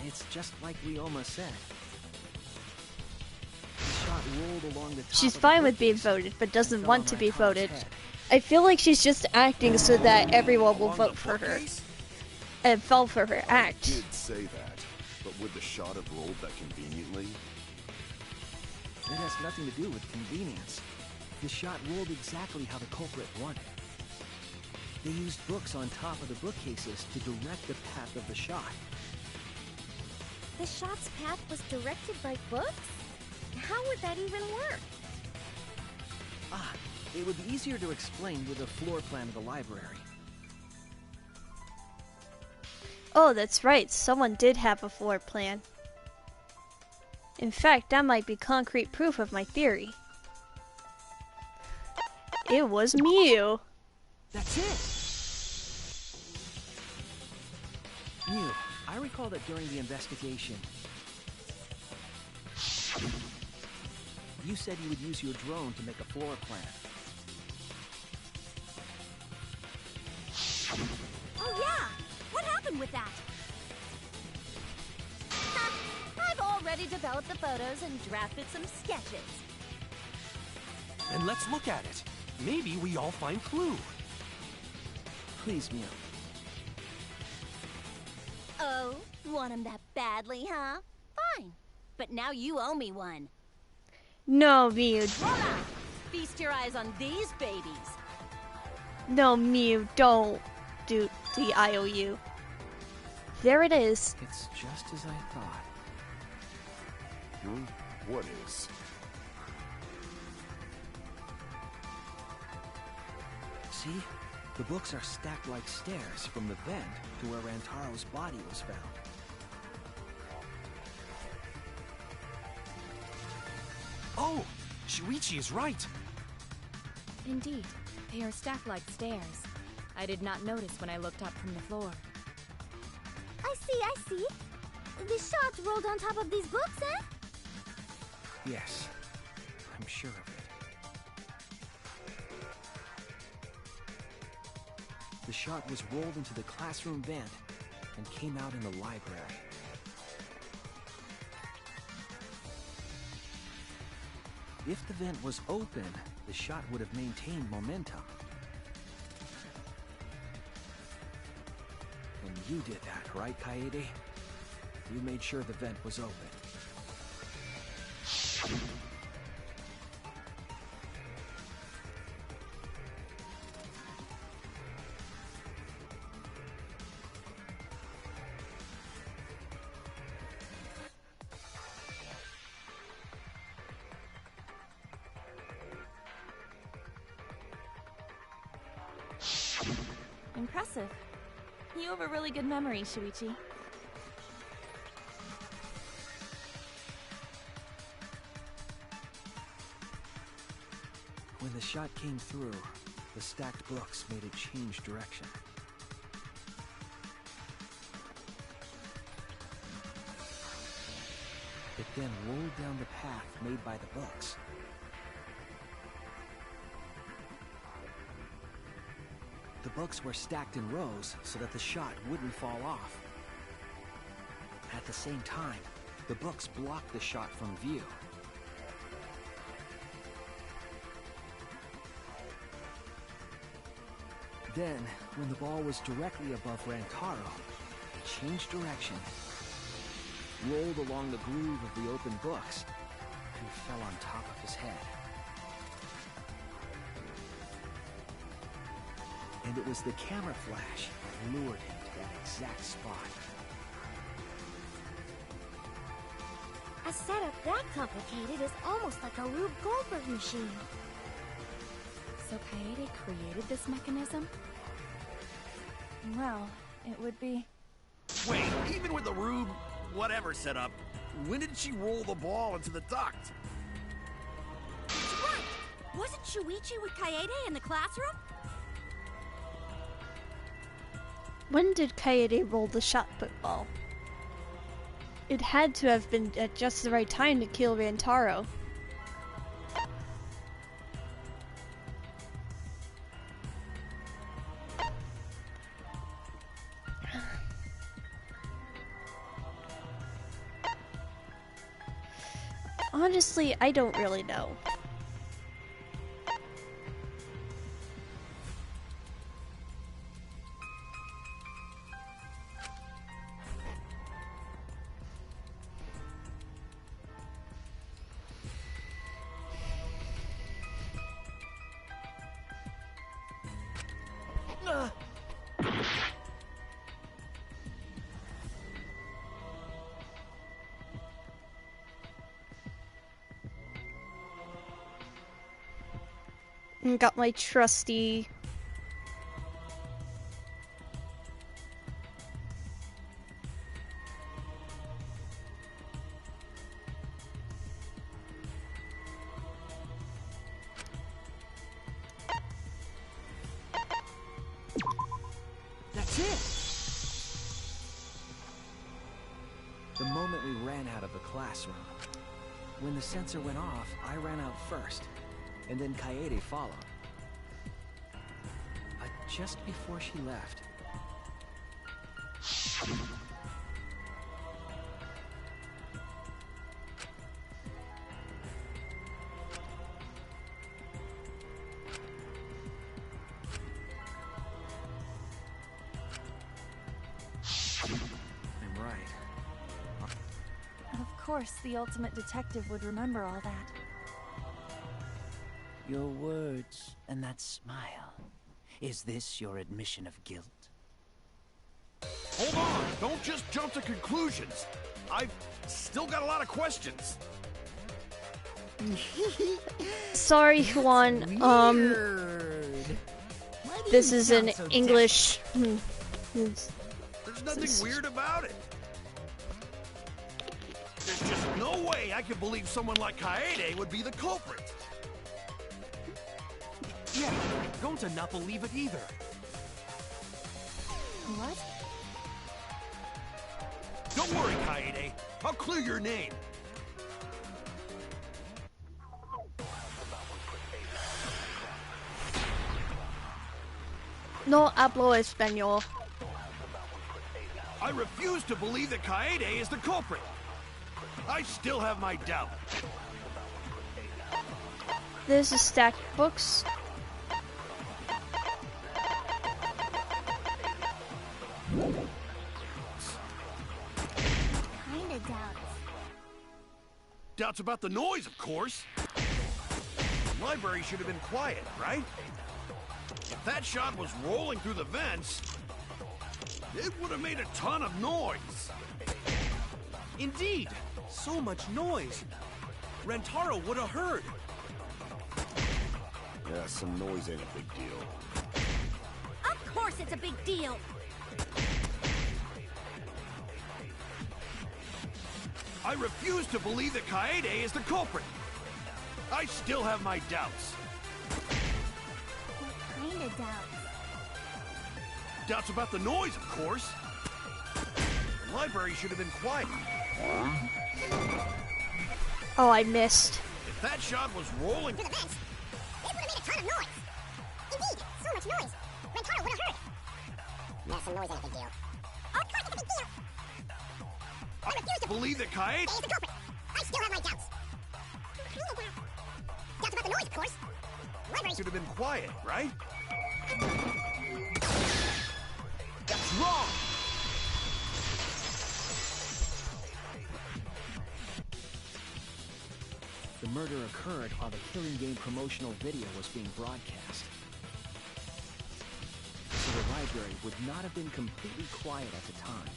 It's just like Ryoma said. The shot rolled along the top She's of fine the with being bookcase voted, but doesn't and want fell to be on Rantaro's voted. head. I feel like she's just acting so that everyone will vote for her. And fall for her I act. did say that, but would the shot have rolled that conveniently? It has nothing to do with convenience. The shot rolled exactly how the culprit wanted. They used books on top of the bookcases to direct the path of the shot. The shot's path was directed by books? How would that even work? Ah, it would be easier to explain with a floor plan of the library. Oh, that's right. Someone did have a floor plan. In fact, that might be concrete proof of my theory. It was Mew. That's it! Mew, I recall that during the investigation, you said you would use your drone to make a floor plan. Oh yeah! What happened with that? I've already developed the photos and drafted some sketches. Then let's look at it. Maybe we all find clue. Please, Mew. Oh, want him that badly, huh? Fine. But now you owe me one. No, Mew. Voila! Feast your eyes on these babies. No, Mew, don't do the IOU. There it is. It's just as I thought. What is? See? The books are stacked like stairs from the vent to where Rantaro's body was found. Oh! Shuichi is right! Indeed, they are stacked like stairs. I did not notice when I looked up from the floor. I see. The shots rolled on top of these books, eh? Yes, I'm sure of it. The shot was rolled into the classroom vent and came out in the library. If the vent was open, the shot would have maintained momentum. And you did that, right, Kaede? You made sure the vent was open. Impressive. You have a really good memory, Shuichi. When the shot came through, the stacked books made it change direction. It then rolled down the path made by the books. The books were stacked in rows so that the shot wouldn't fall off. At the same time, the books blocked the shot from view. Then, when the ball was directly above Rantaro, it changed direction, rolled along the groove of the open books, and fell on top of his head. And it was the camera flash that lured him to that exact spot. A setup that complicated is almost like a Rube Goldberg machine. So Kaede created this mechanism? Well, it would be... Wait, even with the Rube whatever setup, when did she roll the ball into the duct? That's right! Wasn't Shuichi with Kaede in the classroom? When did Kaede roll the shot put ball? It had to have been at just the right time to kill Rantaro. Honestly, I don't really know. Got my trusty classroom. When the sensor went off, I ran out first, and then Kaede followed. Just before she left. I'm right. Of course, the ultimate detective would remember all that. Your words and that smile. Is this your admission of guilt? Hold on! Don't just jump to conclusions! I've still got a lot of questions. Sorry, Juan. This is an English. There's nothing weird about it. There's just no way I could believe someone like Kaede would be the culprit. Yeah, don't to not believe it either. What? Don't worry, Kaede. I'll clear your name. No hablo español. I refuse to believe that Kaede is the culprit. I still have my doubt. There's a stack of books. Kinda doubts. Doubts about the noise, of course. The library should have been quiet, right? If that shot was rolling through the vents, it would have made a ton of noise. Indeed! So much noise! Rentaro would have heard! Yeah, some noise ain't a big deal. Of course it's a big deal! I refuse to believe that Kaede is the culprit. I still have my doubts. Kinda doubts. Doubts about the noise, of course. The library should have been quiet. Oh, I missed. If that shot was rolling Through the vents, it would have made a ton of noise. Indeed, so much noise. Rentaro would have heard. Yeah, some noise ain't a big deal. Of course it's a big deal. I refuse to believe that Kaede is the culprit. I still have my doubts. Doubts about the noise, of course. Library should have been quiet, right? That's wrong! The murder occurred while the Killing Game promotional video was being broadcast. So the library would not have been completely quiet at the time.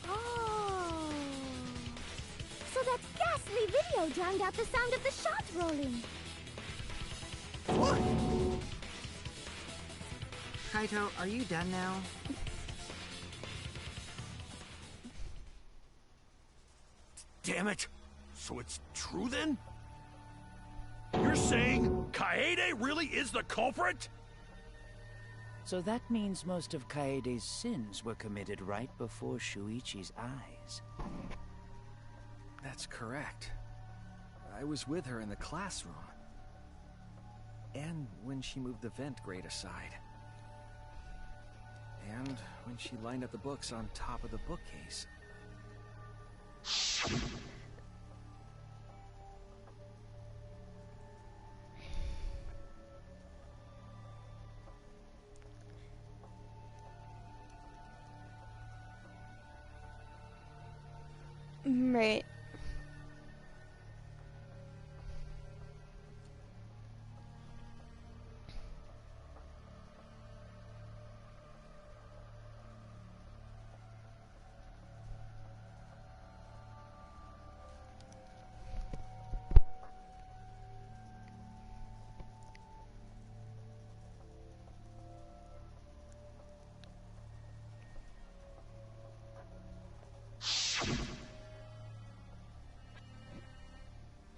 Oh. So that ghastly video drowned out the sound of the shot rolling. What? Kaito, are you done now? Damn it! So it's true then? You're saying Kaede really is the culprit? So that means most of Kaede's sins were committed right before Shuichi's eyes. That's correct. I was with her in the classroom. And when she moved the vent grate aside. And when she lined up the books on top of the bookcase. Right.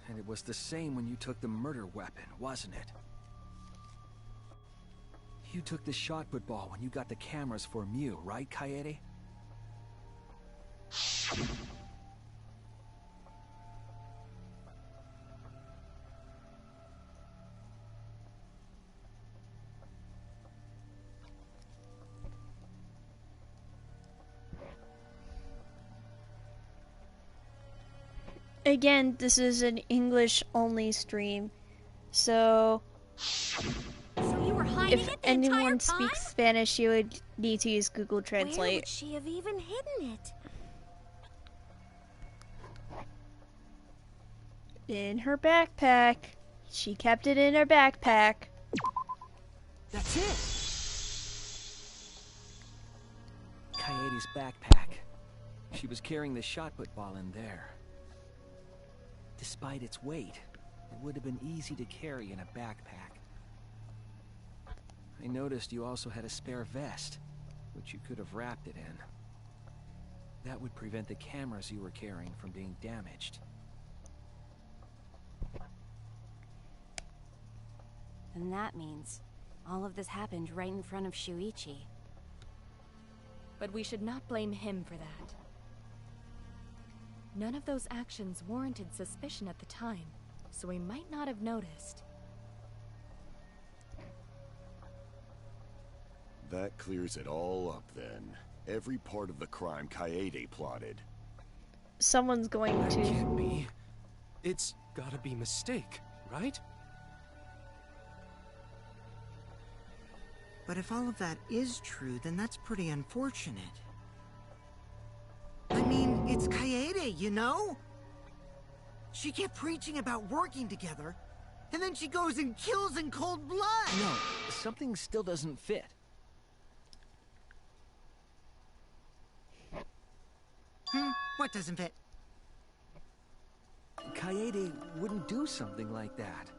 And it was the same when you took the murder weapon, wasn't it? You took the shot put ball when you got the cameras for Mew, right, Kaede? Again, this is an English-only stream, so you were hiding if it the anyone entire time? speaks Spanish, you would need to use Google Where Translate. would she have even hidden it? In her backpack. She kept it in her backpack. That's it! Kaede's backpack. She was carrying the shot put ball in there. Despite its weight, it would have been easy to carry in a backpack. I noticed you also had a spare vest, which you could have wrapped it in. That would prevent the cameras you were carrying from being damaged. Then that means all of this happened right in front of Shuichi. But we should not blame him for that. None of those actions warranted suspicion at the time, so we might not have noticed. That clears it all up then. Every part of the crime Kaede plotted. Someone's going to... Can't be. It's gotta be mistake, right? But if all of that is true, then that's pretty unfortunate. I mean, it's Kaede, you know? She kept preaching about working together, and then she goes and kills in cold blood! No, something still doesn't fit. What doesn't fit? Kaede wouldn't do something like that.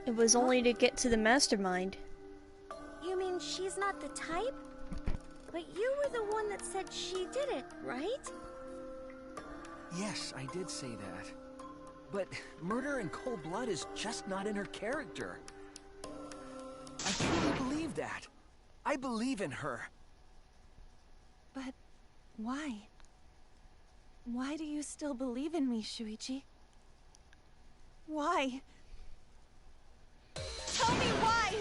It was only to get to the mastermind. You mean she's not the type? But you were the one that said she did it, right? Yes, I did say that. But murder in cold blood is just not in her character. I truly believe that. I believe in her. But why? Why do you still believe in me, Shuichi? Why? Tell me why!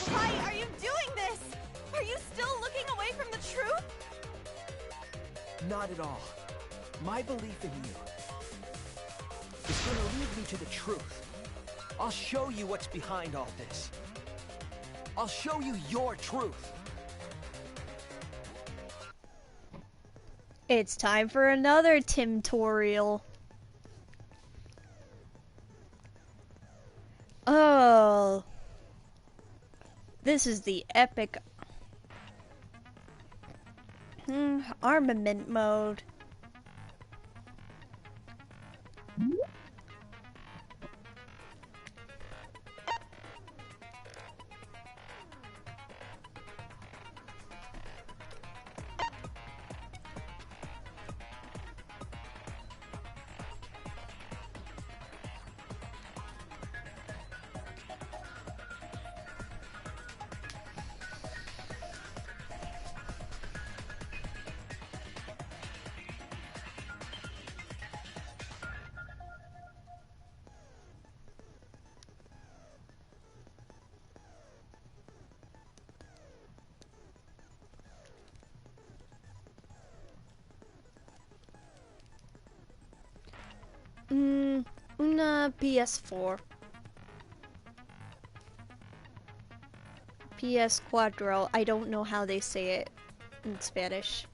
Why are you doing this? Are you still looking away from the truth? Not at all. My belief in you is going to lead me to the truth. I'll show you what's behind all this. I'll show you your truth. It's time for another Timtorial. Oh. This is the epic armament mode. Una PS4. PS4. I don't know how they say it in Spanish.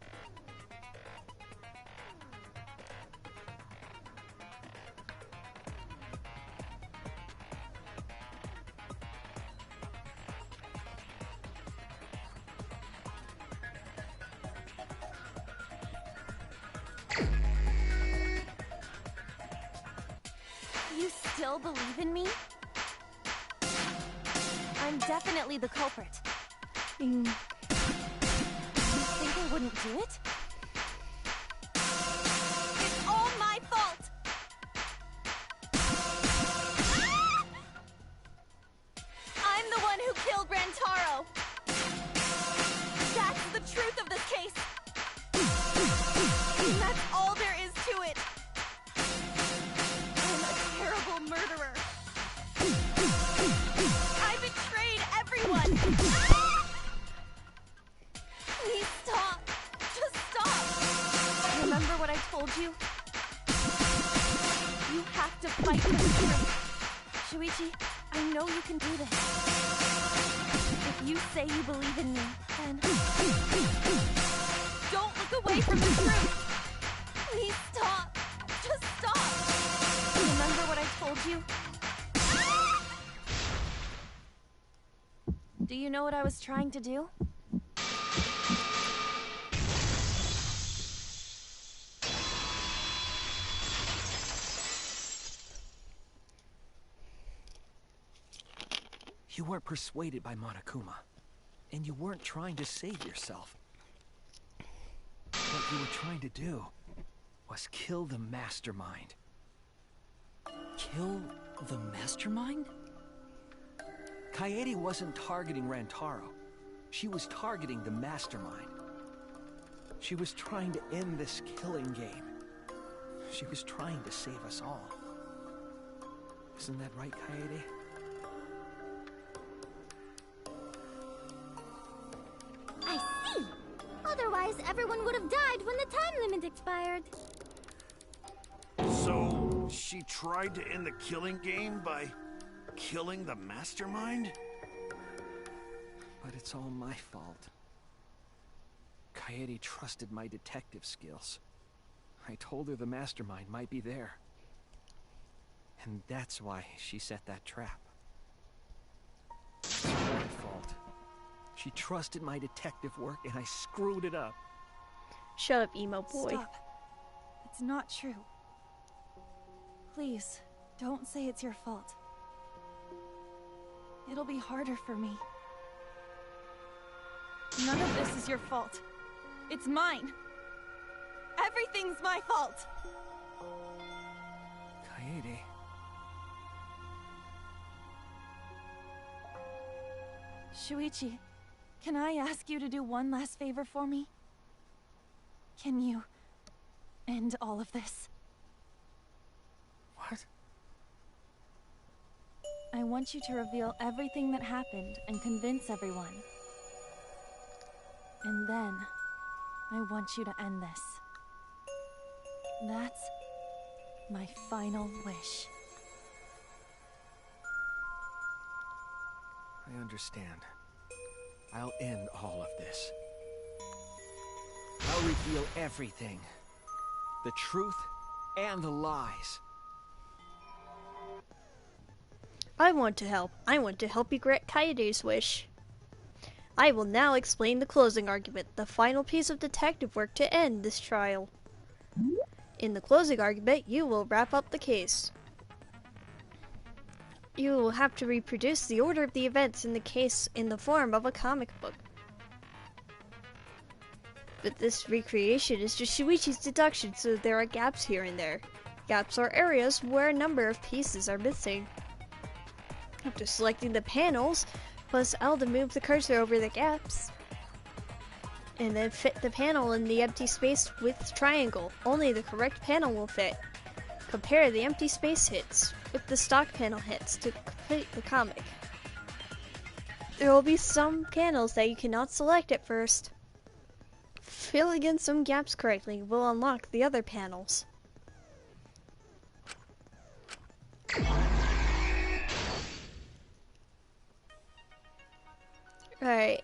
You still believe in me? I'm definitely the culprit. You think I wouldn't do it? It's all my fault! Ah! I'm the one who killed Rantaro! That's the truth of this case! And that's all there is to it! I'm a terrible murderer! I betrayed everyone! Ah! Please stop! Just stop! Remember what I told to fight for the truth. Shuichi, I know you can do this. If you say you believe in me, then don't look away from the truth. Please stop. Just stop. Remember what I told you? Do you know what I was trying to do? You weren't persuaded by Monokuma, and you weren't trying to save yourself. What you were trying to do was kill the mastermind. Kill the mastermind? Kaede wasn't targeting Rantaro. She was targeting the mastermind. She was trying to end this killing game. She was trying to save us all. Isn't that right, Kaede? I see! Otherwise, everyone would have died when the time limit expired. So, she tried to end the killing game by killing the mastermind? But it's all my fault. Kaede trusted my detective skills. I told her the mastermind might be there. And that's why she set that trap. It's my fault. She trusted my detective work and I screwed it up. Shut up, emo boy. Stop. It's not true. Please, don't say it's your fault. It'll be harder for me. None of this is your fault. It's mine. Everything's my fault. Kaede. Shuichi, can I ask you to do one last favor for me? Can you end all of this? What? I want you to reveal everything that happened and convince everyone. And then, I want you to end this. That's my final wish. I understand. I'll end all of this. I'll reveal everything. The truth and the lies. I want to help. I want to help you grant Kaede's wish. I will now explain the closing argument, the final piece of detective work to end this trial. In the closing argument, you will wrap up the case. You will have to reproduce the order of the events in the case in the form of a comic book. But this recreation is just Shuichi's deduction, so there are gaps here and there. Gaps are areas where a number of pieces are missing. After selecting the panels, press L to move the cursor over the gaps. And then fit the panel in the empty space with triangle. Only the correct panel will fit. Compare the empty space hits with the stock panel hits to complete the comic. There will be some panels that you cannot select at first. Filling in some gaps correctly will unlock the other panels. Alright.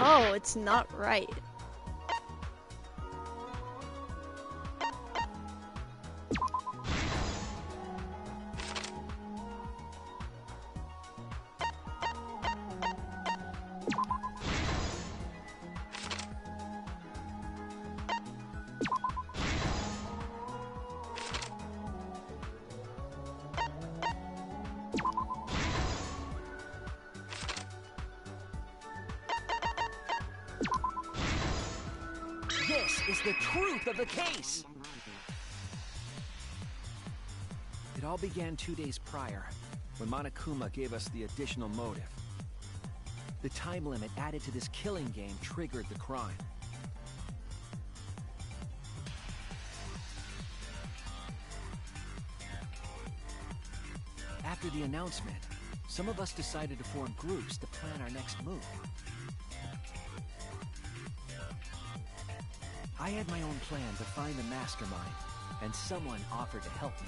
Oh, it's not right. This is the truth of the case! It all began 2 days prior, when Monokuma gave us the additional motive. The time limit added to this killing game triggered the crime. After the announcement, some of us decided to form groups to plan our next move. I had my own plan to find the mastermind, and someone offered to help me.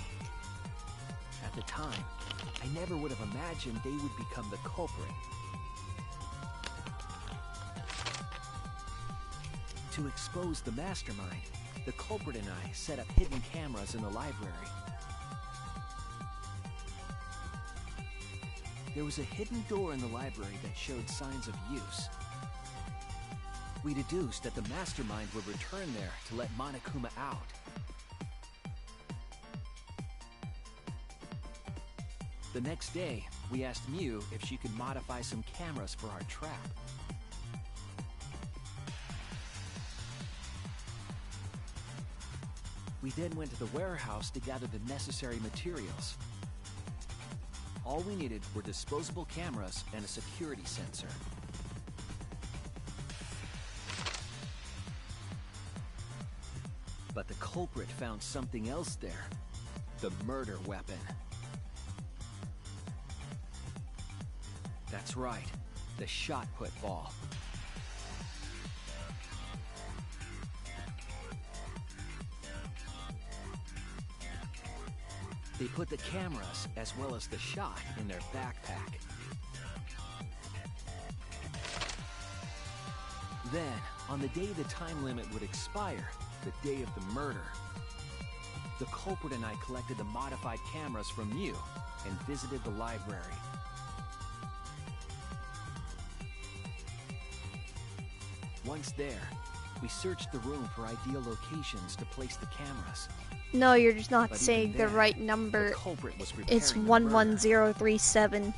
At the time, I never would have imagined they would become the culprit. To expose the mastermind, the culprit and I set up hidden cameras in the library. There was a hidden door in the library that showed signs of use. We deduced that the mastermind would return there to let Monokuma out. The next day, we asked Mew if she could modify some cameras for our trap. We then went to the warehouse to gather the necessary materials. All we needed were disposable cameras and a security sensor. But the culprit found something else there. The murder weapon. That's right, the shot-put ball. They put the cameras as well as the shot in their backpack. Then, on the day the time limit would expire, the day of the murder, the culprit and I collected the modified cameras from Mew and visited the library. Once there, we searched the room for ideal locations to place the cameras. No, you're just not But saying even the then, right number. the culprit was preparing It's the murder. 11037.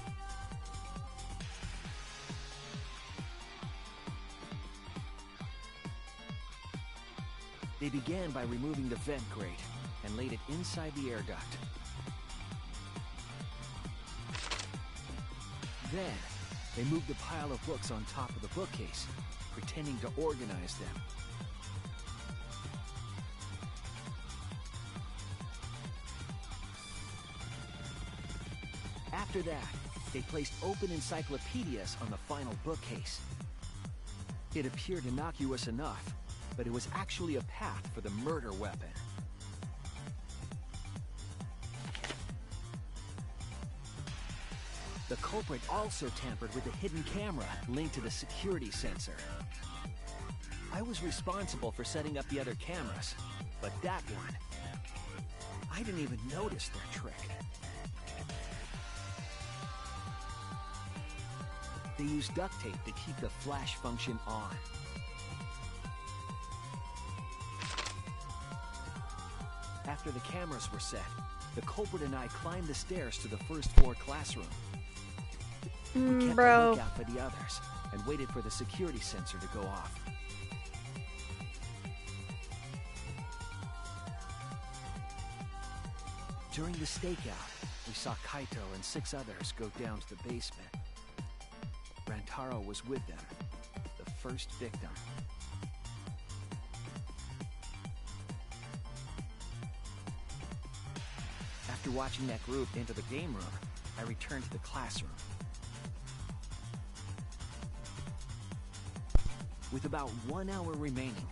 They began by removing the vent grate and laid it inside the air duct. Then, they moved a pile of books on top of the bookcase, pretending to organize them. After that, they placed open encyclopedias on the final bookcase. It appeared innocuous enough, but it was actually a path for the murder weapon. The culprit also tampered with the hidden camera linked to the security sensor. I was responsible for setting up the other cameras, but that one, I didn't even notice their trick. They used duct tape to keep the flash function on. After the cameras were set, the culprit and I climbed the stairs to the first floor classroom. We kept a lookout for the others and waited for the security sensor to go off. During the stakeout, we saw Kaito and 6 others go down to the basement. Rantaro was with them, the first victim. After watching that group into the game room, I returned to the classroom. With about 1 hour remaining,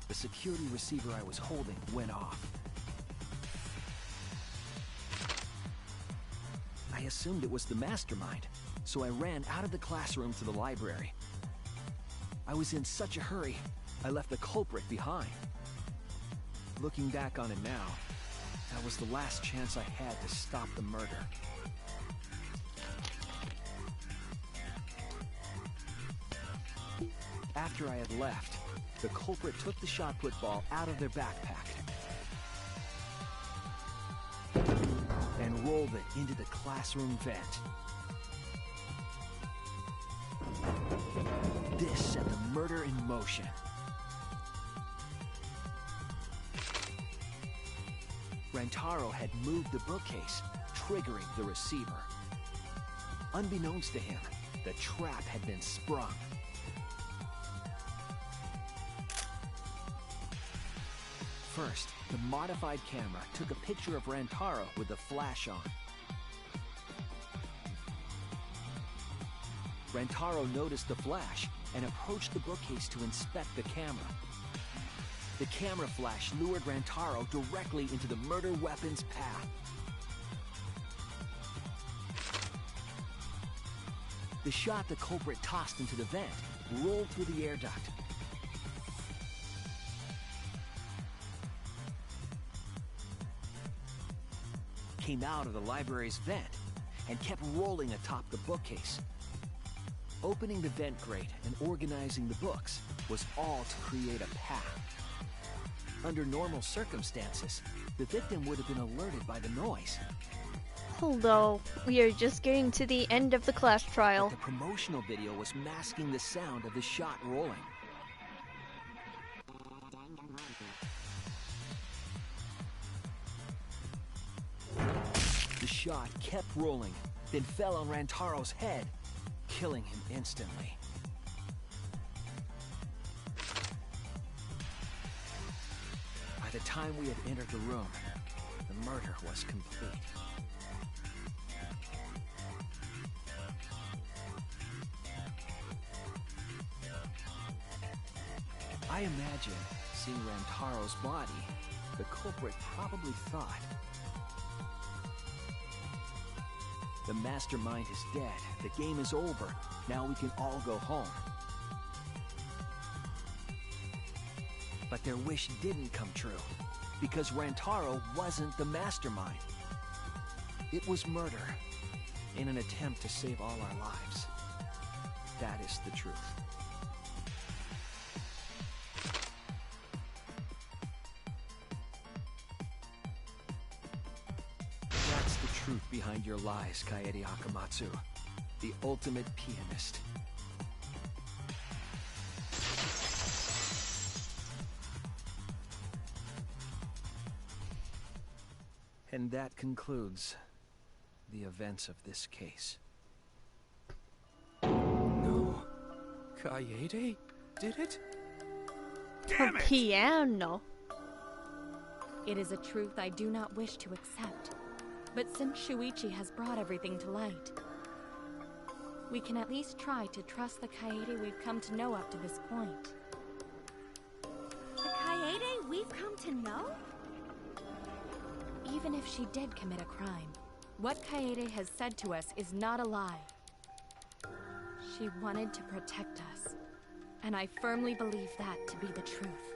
the security receiver I was holding went off. I assumed it was the mastermind, so I ran out of the classroom to the library. I was in such a hurry, I left the culprit behind. Looking back on it now, that was the last chance I had to stop the murder. After I had left, the culprit took the shot put ball out of their backpack and rolled it into the classroom vent. This set the murder in motion. Rentaro had moved the bookcase, triggering the receiver. Unbeknownst to him, the trap had been sprung. First, the modified camera took a picture of Rentaro with the flash on. Rentaro noticed the flash and approached the bookcase to inspect the camera. The camera flash lured Rentaro directly into the murder weapon's path. The shot the culprit tossed into the vent rolled through the air duct. Came out of the library's vent and kept rolling atop the bookcase. Opening the vent grate and organizing the books was all to create a path. Under normal circumstances, the victim would have been alerted by the noise. Although, we are just getting to the end of the class trial. But the promotional video was masking the sound of the shot rolling. The shot kept rolling, then fell on Rantaro's head, killing him instantly. By the time we had entered the room, the murder was complete. I imagine, seeing Rantaro's body, the culprit probably thought, the mastermind is dead, the game is over, now we can all go home. But their wish didn't come true, because Rantaro wasn't the mastermind. It was murder, in an attempt to save all our lives. That is the truth. That's the truth behind your lies, Kaede Akamatsu, the ultimate pianist. And that concludes the events of this case. No. Kaede did it? Damn it! Piano. It is a truth I do not wish to accept. But since Shuichi has brought everything to light, we can at least try to trust the Kaede we've come to know up to this point. The Kaede we've come to know? Even if she did commit a crime, what Kaede has said to us is not a lie. She wanted to protect us, and I firmly believe that to be the truth.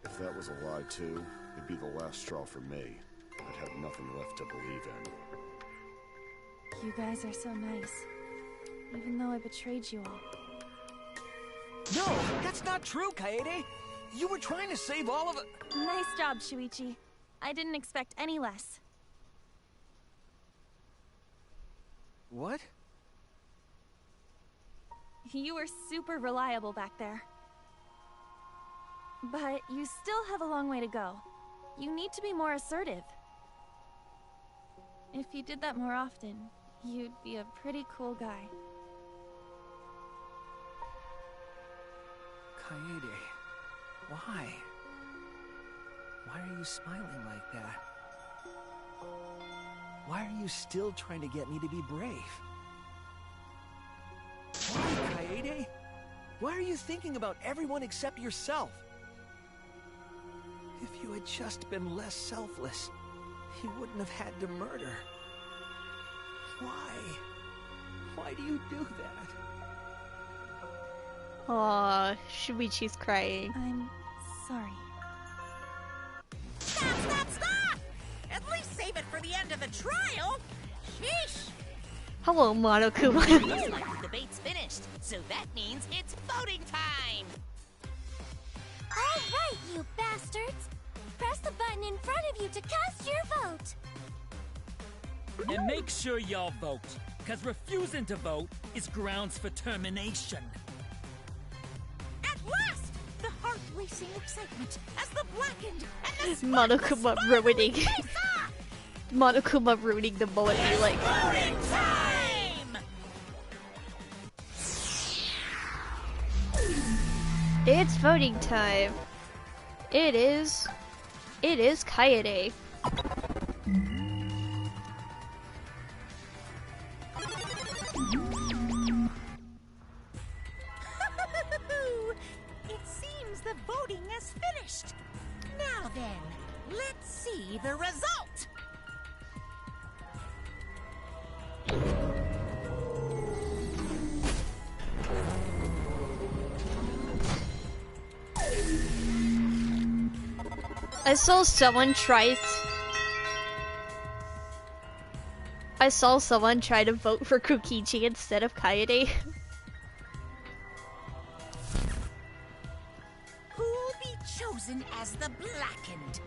If that was a lie too, it'd be the last straw for me. I'd have nothing left to believe in. You guys are so nice, even though I betrayed you all. No, that's not true, Kaede! You were trying to save all of it. Nice job, Shuichi. I didn't expect any less. What? You were super reliable back there. But you still have a long way to go. You need to be more assertive. If you did that more often, you'd be a pretty cool guy. Kaede, why? Why are you smiling like that? Why are you still trying to get me to be brave? Why, Kaede? Why are you thinking about everyone except yourself? If you had just been less selfless, you wouldn't have had to murder. Why? Why do you do that? Aw, Shuichi's crying. I'm sorry. Stop, stop, stop! At least save it for the end of the trial. Sheesh. Hello, Monokuma. Looks like the debate's finished, so that means it's voting time. All right, you bastards. Press the button in front of you to cast your vote. And make sure y'all vote, because refusing to vote is grounds for termination. At last, the heart-racing excitement as the blackened and the Monokuma ruining. Monokuma ruining the moment. Be like, voting time! it's voting time. It is Kaede. It seems the voting has finished. Now then, let's see the result. I saw someone try to vote for Kokichi instead of Kaede. Who'll be chosen as the blackened?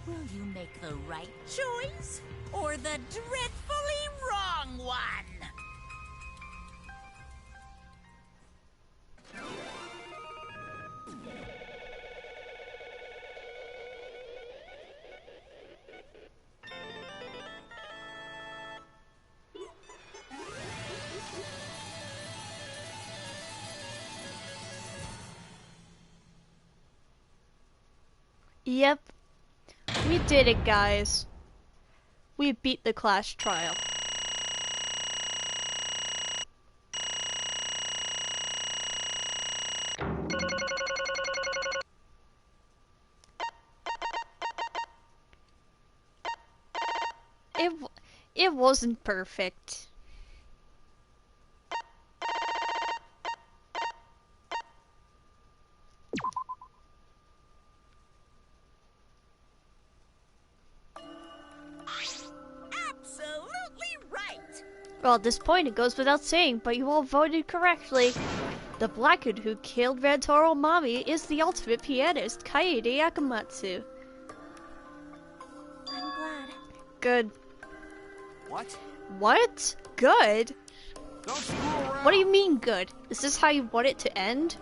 Will you make the right choice or the dreadfully wrong one? Yep. We did it, guys. We beat the class trial. It wasn't perfect. Well, at this point, it goes without saying, but you all voted correctly. The blackened who killed Rantaro Mami is the ultimate pianist, Kaede Akamatsu. I'm glad. Good. What? What? Good? Don't screw around. What do you mean good? Is this how you want it to end?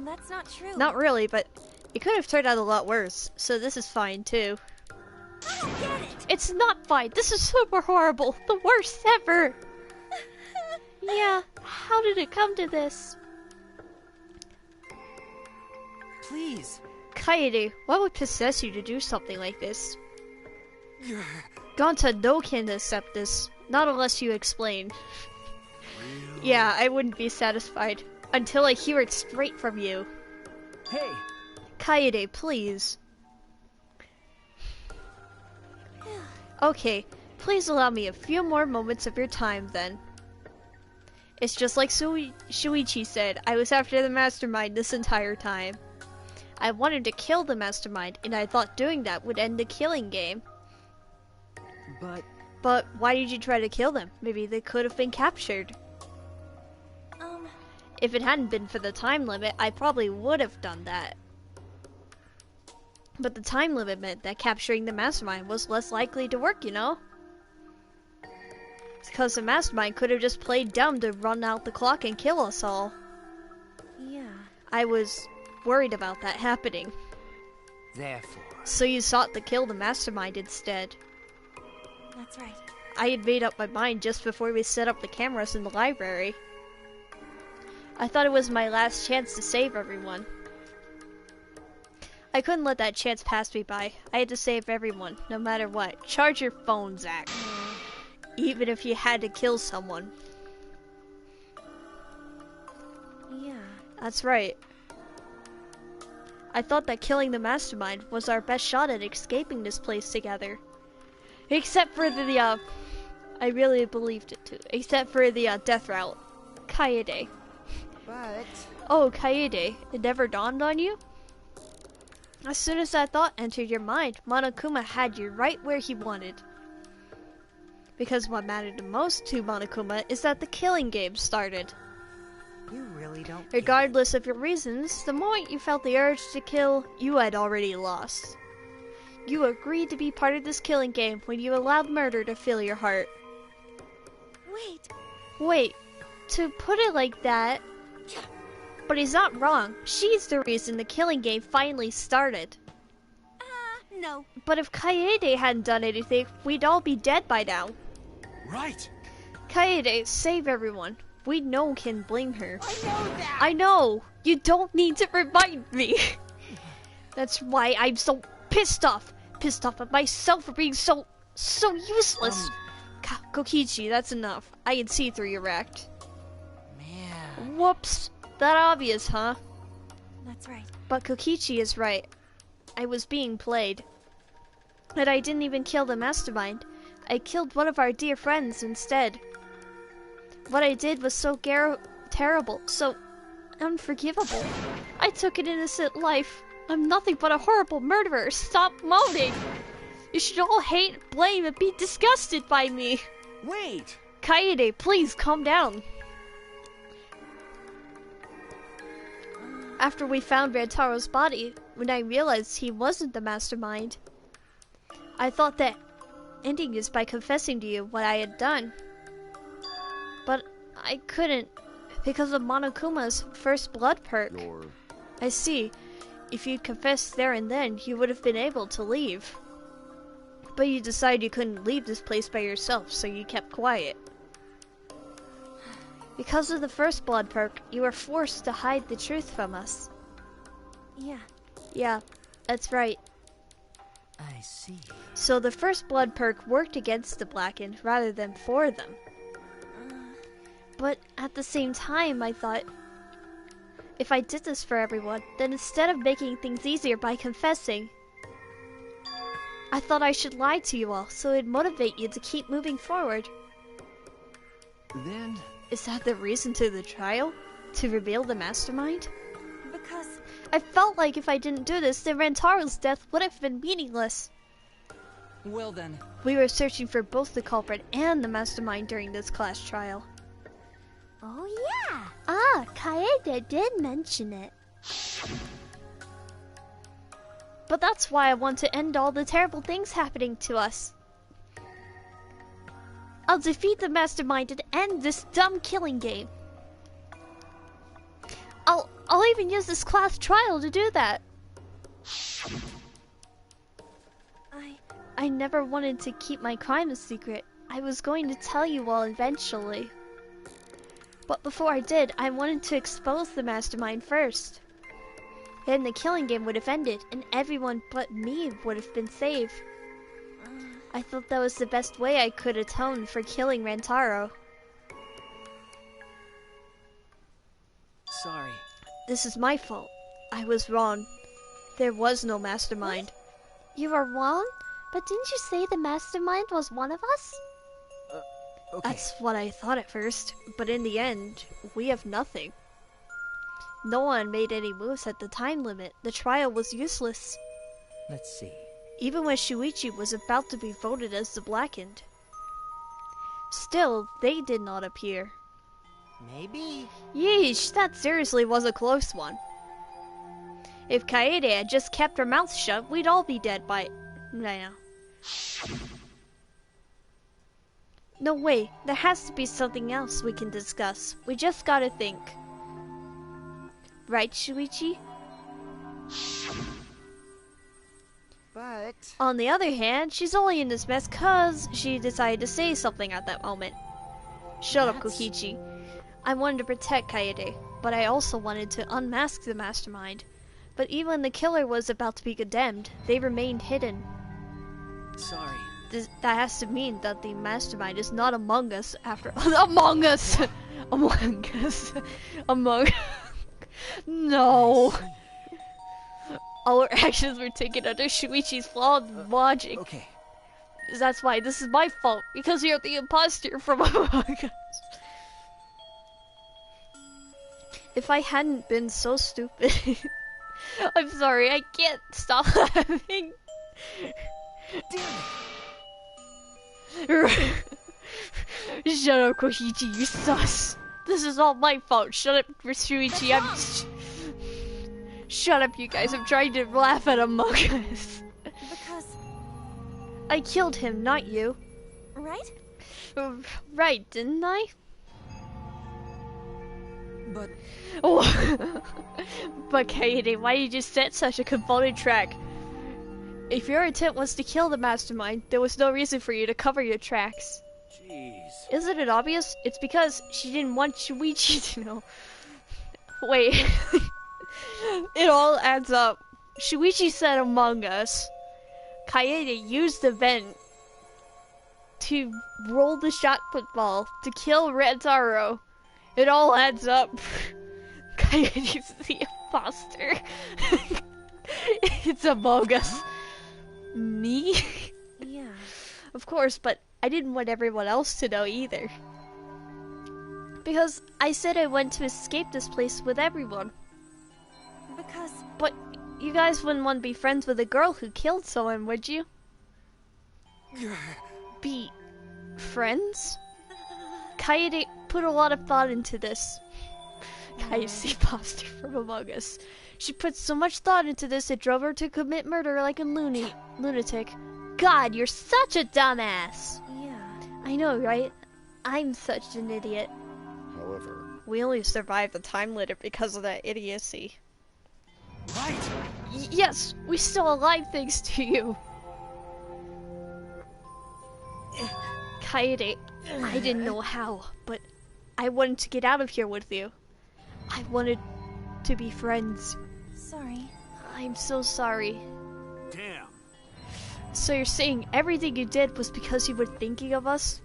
That's not true. Not really, but it could have turned out a lot worse, so this is fine too. I don't get it. It's not fine. This is super horrible. The worst ever. Yeah, how did it come to this? Please. Kaede, what would possess you to do something like this? Gonta no can accept this, not unless you explain. Really? Yeah, I wouldn't be satisfied until I hear it straight from you. Hey! Kaede, please. Okay, please allow me a few more moments of your time then. It's just like Shuichi said, I was after the mastermind this entire time. I wanted to kill the mastermind, and I thought doing that would end the killing game. But why did you try to kill them? Maybe they could have been captured. If it hadn't been for the time limit, I probably would have done that. But the time limit meant that capturing the mastermind was less likely to work, you know? It's because the mastermind could have just played dumb to run out the clock and kill us all. Yeah. I was worried about that happening. Therefore. So you sought to kill the mastermind instead. That's right. I had made up my mind just before we set up the cameras in the library. I thought it was my last chance to save everyone. I couldn't let that chance pass me by. I had to save everyone, no matter what. Charge your phone, Zach. Even if you had to kill someone. Yeah. That's right. I thought that killing the mastermind was our best shot at escaping this place together. Except for the, I really believed it too. Except for the, death route. Kaede. But... Oh, Kaede, it never dawned on you? As soon as that thought entered your mind, Monokuma had you right where he wanted. Because what mattered the most to Monokuma is that the killing game started. You really don't... Regardless of your reasons, the moment you felt the urge to kill, you had already lost. You agreed to be part of this killing game when you allowed murder to fill your heart. Wait, to put it like that... But he's not wrong. She's the reason the killing game finally started. No. But if Kaede hadn't done anything, we'd all be dead by now. Right. Kaede, save everyone. We no one can blame her. I know that! I know! You don't need to remind me! That's why I'm so pissed off! Pissed off at myself for being so useless! Kokichi, that's enough. I can see through your act. Man. Whoops! That obvious, huh? That's right. But Kokichi is right. I was being played. And I didn't even kill the mastermind. I killed one of our dear friends instead. What I did was so terrible, so unforgivable. I took an innocent life. I'm nothing but a horrible murderer. Stop moaning. You should all hate, blame, and be disgusted by me. Wait! Kaede, please calm down. After we found Rantaro's body, when I realized he wasn't the mastermind, I thought that ending is by confessing to you what I had done. But I couldn't, because of Monokuma's first blood perk. I see. If you'd confessed there and then, you would have been able to leave. But you decided you couldn't leave this place by yourself, so you kept quiet. Because of the first blood perk, you were forced to hide the truth from us. Yeah, that's right. I see. So the first blood perk worked against the Blackened rather than for them. But at the same time, I thought, if I did this for everyone, then instead of making things easier by confessing, I thought I should lie to you all so it'd motivate you to keep moving forward. Then... Is that the reason to the trial? To reveal the mastermind? Because... I felt like if I didn't do this, then Rantaro's death would have been meaningless. Well then. We were searching for both the culprit and the mastermind during this class trial. Oh yeah! Kaede did mention it. But that's why I want to end all the terrible things happening to us. I'll defeat the mastermind and end this dumb killing game. I'll even use this class trial to do that. I never wanted to keep my crime a secret. I was going to tell you all eventually. But before I did, I wanted to expose the mastermind first. Then the killing game would have ended, and everyone but me would have been saved. I thought that was the best way I could atone for killing Rantaro. Sorry. This is my fault. I was wrong. There was no mastermind. You were wrong? But didn't you say the mastermind was one of us? Okay. That's what I thought at first, but in the end, we have nothing. No one made any moves at the time limit. The trial was useless. Let's see. Even when Shuichi was about to be voted as the Blackened. Still, they did not appear. Maybe. Yeesh, that seriously was a close one. If Kaede had just kept her mouth shut, we'd all be dead by now. No way, there has to be something else we can discuss. We just gotta think. Right, Shuichi? But... On the other hand, she's only in this mess cause she decided to say something at that moment. Shut up, Kokichi. I wanted to protect Kaede, but I also wanted to unmask the mastermind. But even when the killer was about to be condemned, they remained hidden. Sorry. That has to mean that the mastermind is not among us after- Among us! Among us. Among- No! All our actions were taken under Shuichi's flawed logic. Okay. That's why this is my fault, because you're the imposter from among us. If I hadn't been so stupid. I'm sorry, I can't stop laughing. Shut up, Koichi, you sus. This is all my fault. Shut up, Shuichi. Shut up, you guys. I'm trying to laugh at Among Us. Because... I killed him, not you. Right? Right, didn't I? But... Oh. But Kaede, why did you set such a convoluted track? If your intent was to kill the mastermind, there was no reason for you to cover your tracks. Jeez. Isn't it obvious? It's because she didn't want Shuichi to know. Wait. It all adds up. Shuichi said Among Us. Kaede used the vent to roll the shot football to kill Rentaro. It all adds up. Kaede's the imposter. It's Among Us. Me? Yeah. Of course, but I didn't want everyone else to know either. Because I said I went to escape this place with everyone. Because... But you guys wouldn't want to be friends with a girl who killed someone, would you? Be friends? Kaede put a lot of thought into this. Kaede's the imposter from Among Us. She put so much thought into this it drove her to commit murder like a lunatic. God, you're such a dumbass! Yeah. I know, right? I'm such an idiot. However... We only survived the time limit because of that idiocy. Right! Yes, we still alive thanks to you. Kaede, I didn't know how, but I wanted to get out of here with you. I wanted to be friends. Sorry. I'm so sorry. Damn. So you're saying everything you did was because you were thinking of us?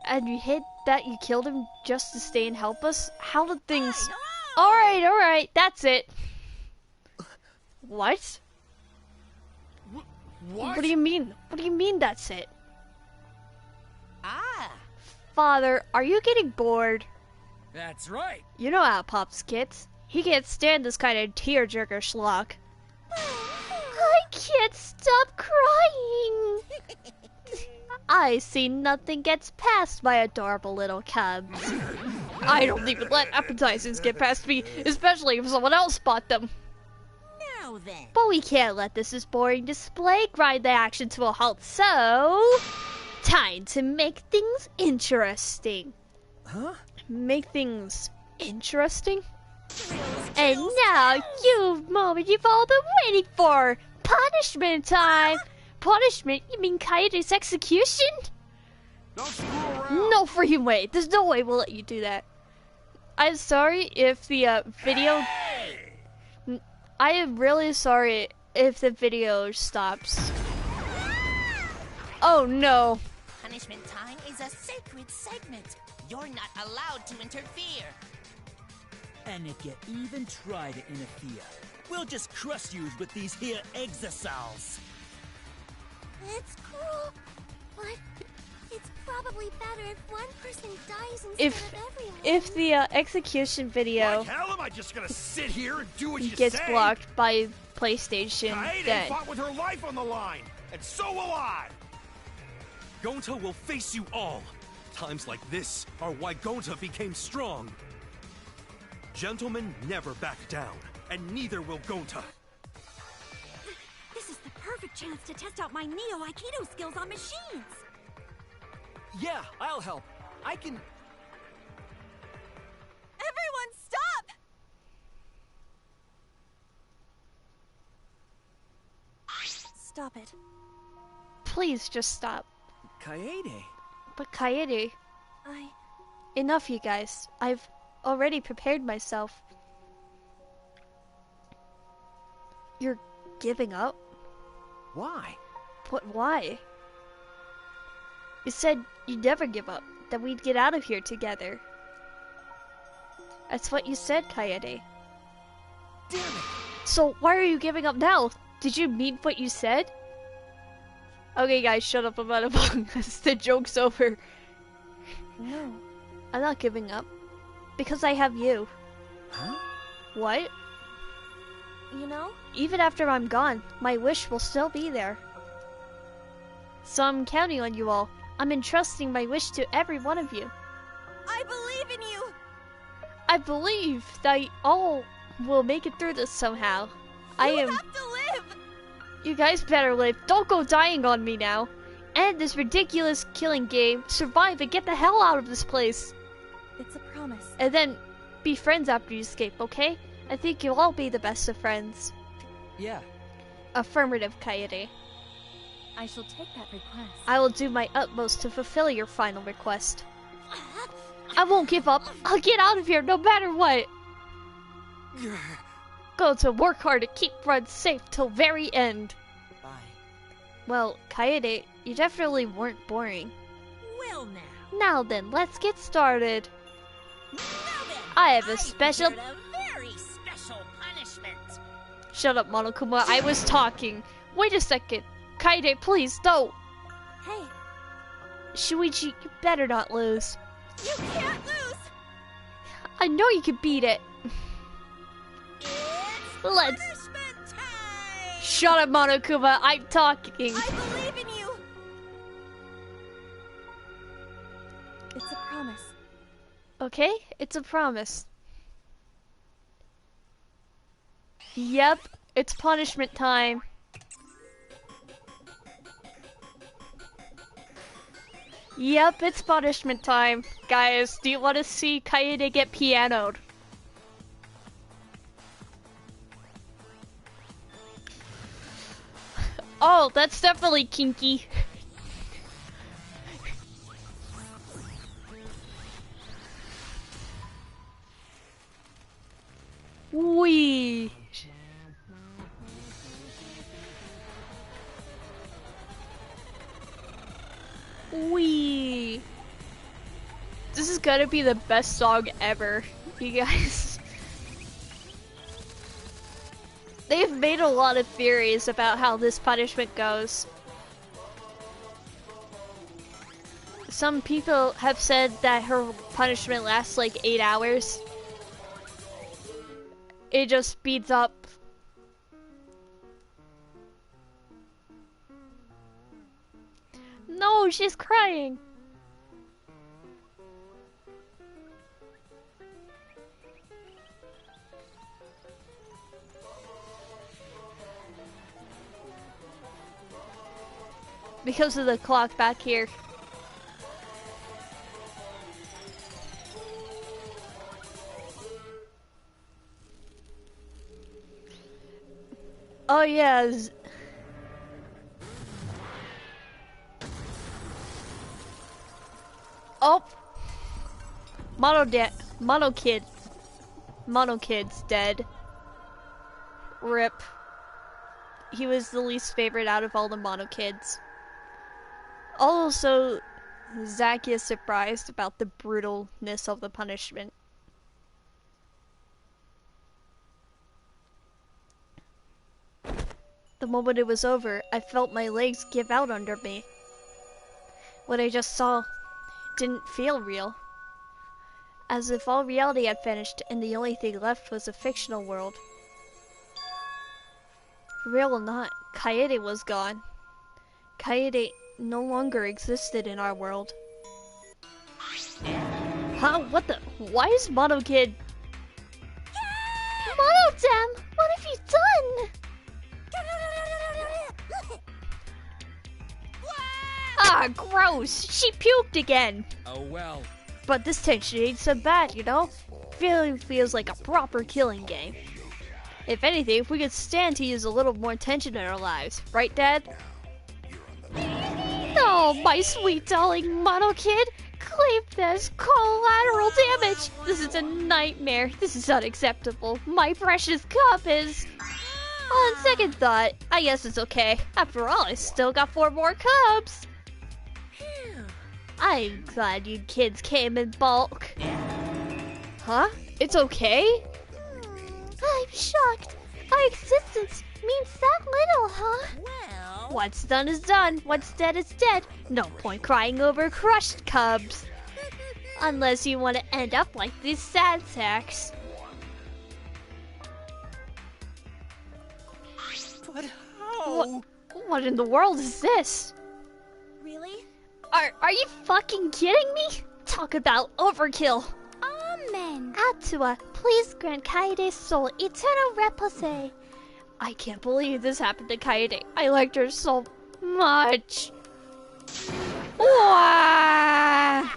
And you hid that you killed him just to stay and help us? How did things... Alright, that's it. What? What? What do you mean? What do you mean that's it? Ah! Father, are you getting bored? That's right. You know how Pop's kids. He can't stand this kind of tearjerker schlock. I can't stop crying. I see nothing gets past my adorable little cubs. I don't even let appetizers get past me, especially if someone else bought them. Now then. But we can't let this boring display grind the action to a halt, so... Time to make things interesting. Huh? Make things interesting? And now, you moment you've all been waiting for! Punishment time! Punishment? You mean Kaede's execution? Don't screw around. No freaking way. There's no way we'll let you do that. I'm sorry if the video... Hey! I am really sorry if the video stops. Oh no. Punishment time is a sacred segment. You're not allowed to interfere. And if you even try to interfere, we'll just crush you with these here exosols. It's cruel, but it's probably better if one person dies instead If of everyone. if the execution video Like hell am I just gonna sit here and do what you gets say? blocked by PlayStation, Kaede then fought with her life on the line, and so will I. Gonta will face you all. Times like this are why Gonta became strong. Gentlemen never back down, and neither will Gonta. This is the perfect chance to test out my Neo Aikido skills on machines. Yeah, I'll help. I can... Everyone, stop! Stop it. please just stop. Kaede. But Kaede, enough you guys. I've already prepared myself. You're giving up? Why? What, why? You said you'd never give up, that we'd get out of here together. That's what you said, Kaede. Damn it! So why are you giving up now? Did you mean what you said? Okay guys, shut up about Among Us. The joke's over. No. I'm not giving up. Because I have you. Huh? What? You know? Even after I'm gone, my wish will still be there. So I'm counting on you all. I'm entrusting my wish to every one of you. I believe in you! I believe that all will make it through this somehow. You have to live! You guys better live. Don't go dying on me now. End this ridiculous killing game. Survive and get the hell out of this place. It's a promise. And then be friends after you escape, okay? I think you'll all be the best of friends. Yeah. Affirmative, Kaede. I shall take that request. I will do my utmost to fulfill your final request. I won't give up. I'll get out of here no matter what. Go to work hard to keep Run safe till very end. Bye. Well, Kaede, you definitely weren't boring. Well now. Now then, let's get started. Now then, I have a special... prepared a very special punishment. Shut up, Monokuma. I was talking. Wait a second. Kaede, please, don't. Hey. Shuichi, you better not lose. You can't lose! I know you can beat it. Let's... Punishment time! Shut up, Monokuma. I'm talking. I believe in you! It's a promise. Okay, it's a promise. Yep, it's punishment time. Yep, it's punishment time. Guys, do you want to see Kaede get pianoed? Oh, that's definitely kinky. Wee. Wee. This is gonna be the best song ever, you guys. They've made a lot of theories about how this punishment goes. Some people have said that her punishment lasts like 8 hours. It just speeds up. No, she's crying. Because of the clock back here. Oh yeah. Oh. Mono Kid's dead. RIP. He was the least favorite out of all the Mono Kids. Also, Zach is surprised about the brutalness of the punishment. The moment it was over, I felt my legs give out under me. What I just saw didn't feel real. As if all reality had vanished and the only thing left was a fictional world. Real or not, Kaede was gone. Kaede no longer existed in our world. Huh? What the? Why is Mono Kid? Monodam, what have you done? Ah, gross! She puked again! Oh well. But this tension ain't so bad, you know? Feels like a proper killing game. If anything, if we could stand to use a little more tension in our lives. Right, Dad? Oh, my sweet darling Mono Kid! Claim this collateral damage! This is a nightmare. This is unacceptable. My precious cup is... On second thought, I guess it's okay. After all, I still got 4 more cups! I'm glad you kids came in bulk. Huh? It's okay? I'm shocked. Our existence means that little, huh? Well... What's done is done. What's dead is dead. No point crying over crushed cubs. Unless you want to end up like these sad sacks. But how? What in the world is this? Really? Are you fucking kidding me? Talk about overkill. Amen. Atua, please grant Kaede's soul eternal repose. I can't believe this happened to Kaede. I liked her so much. Wah!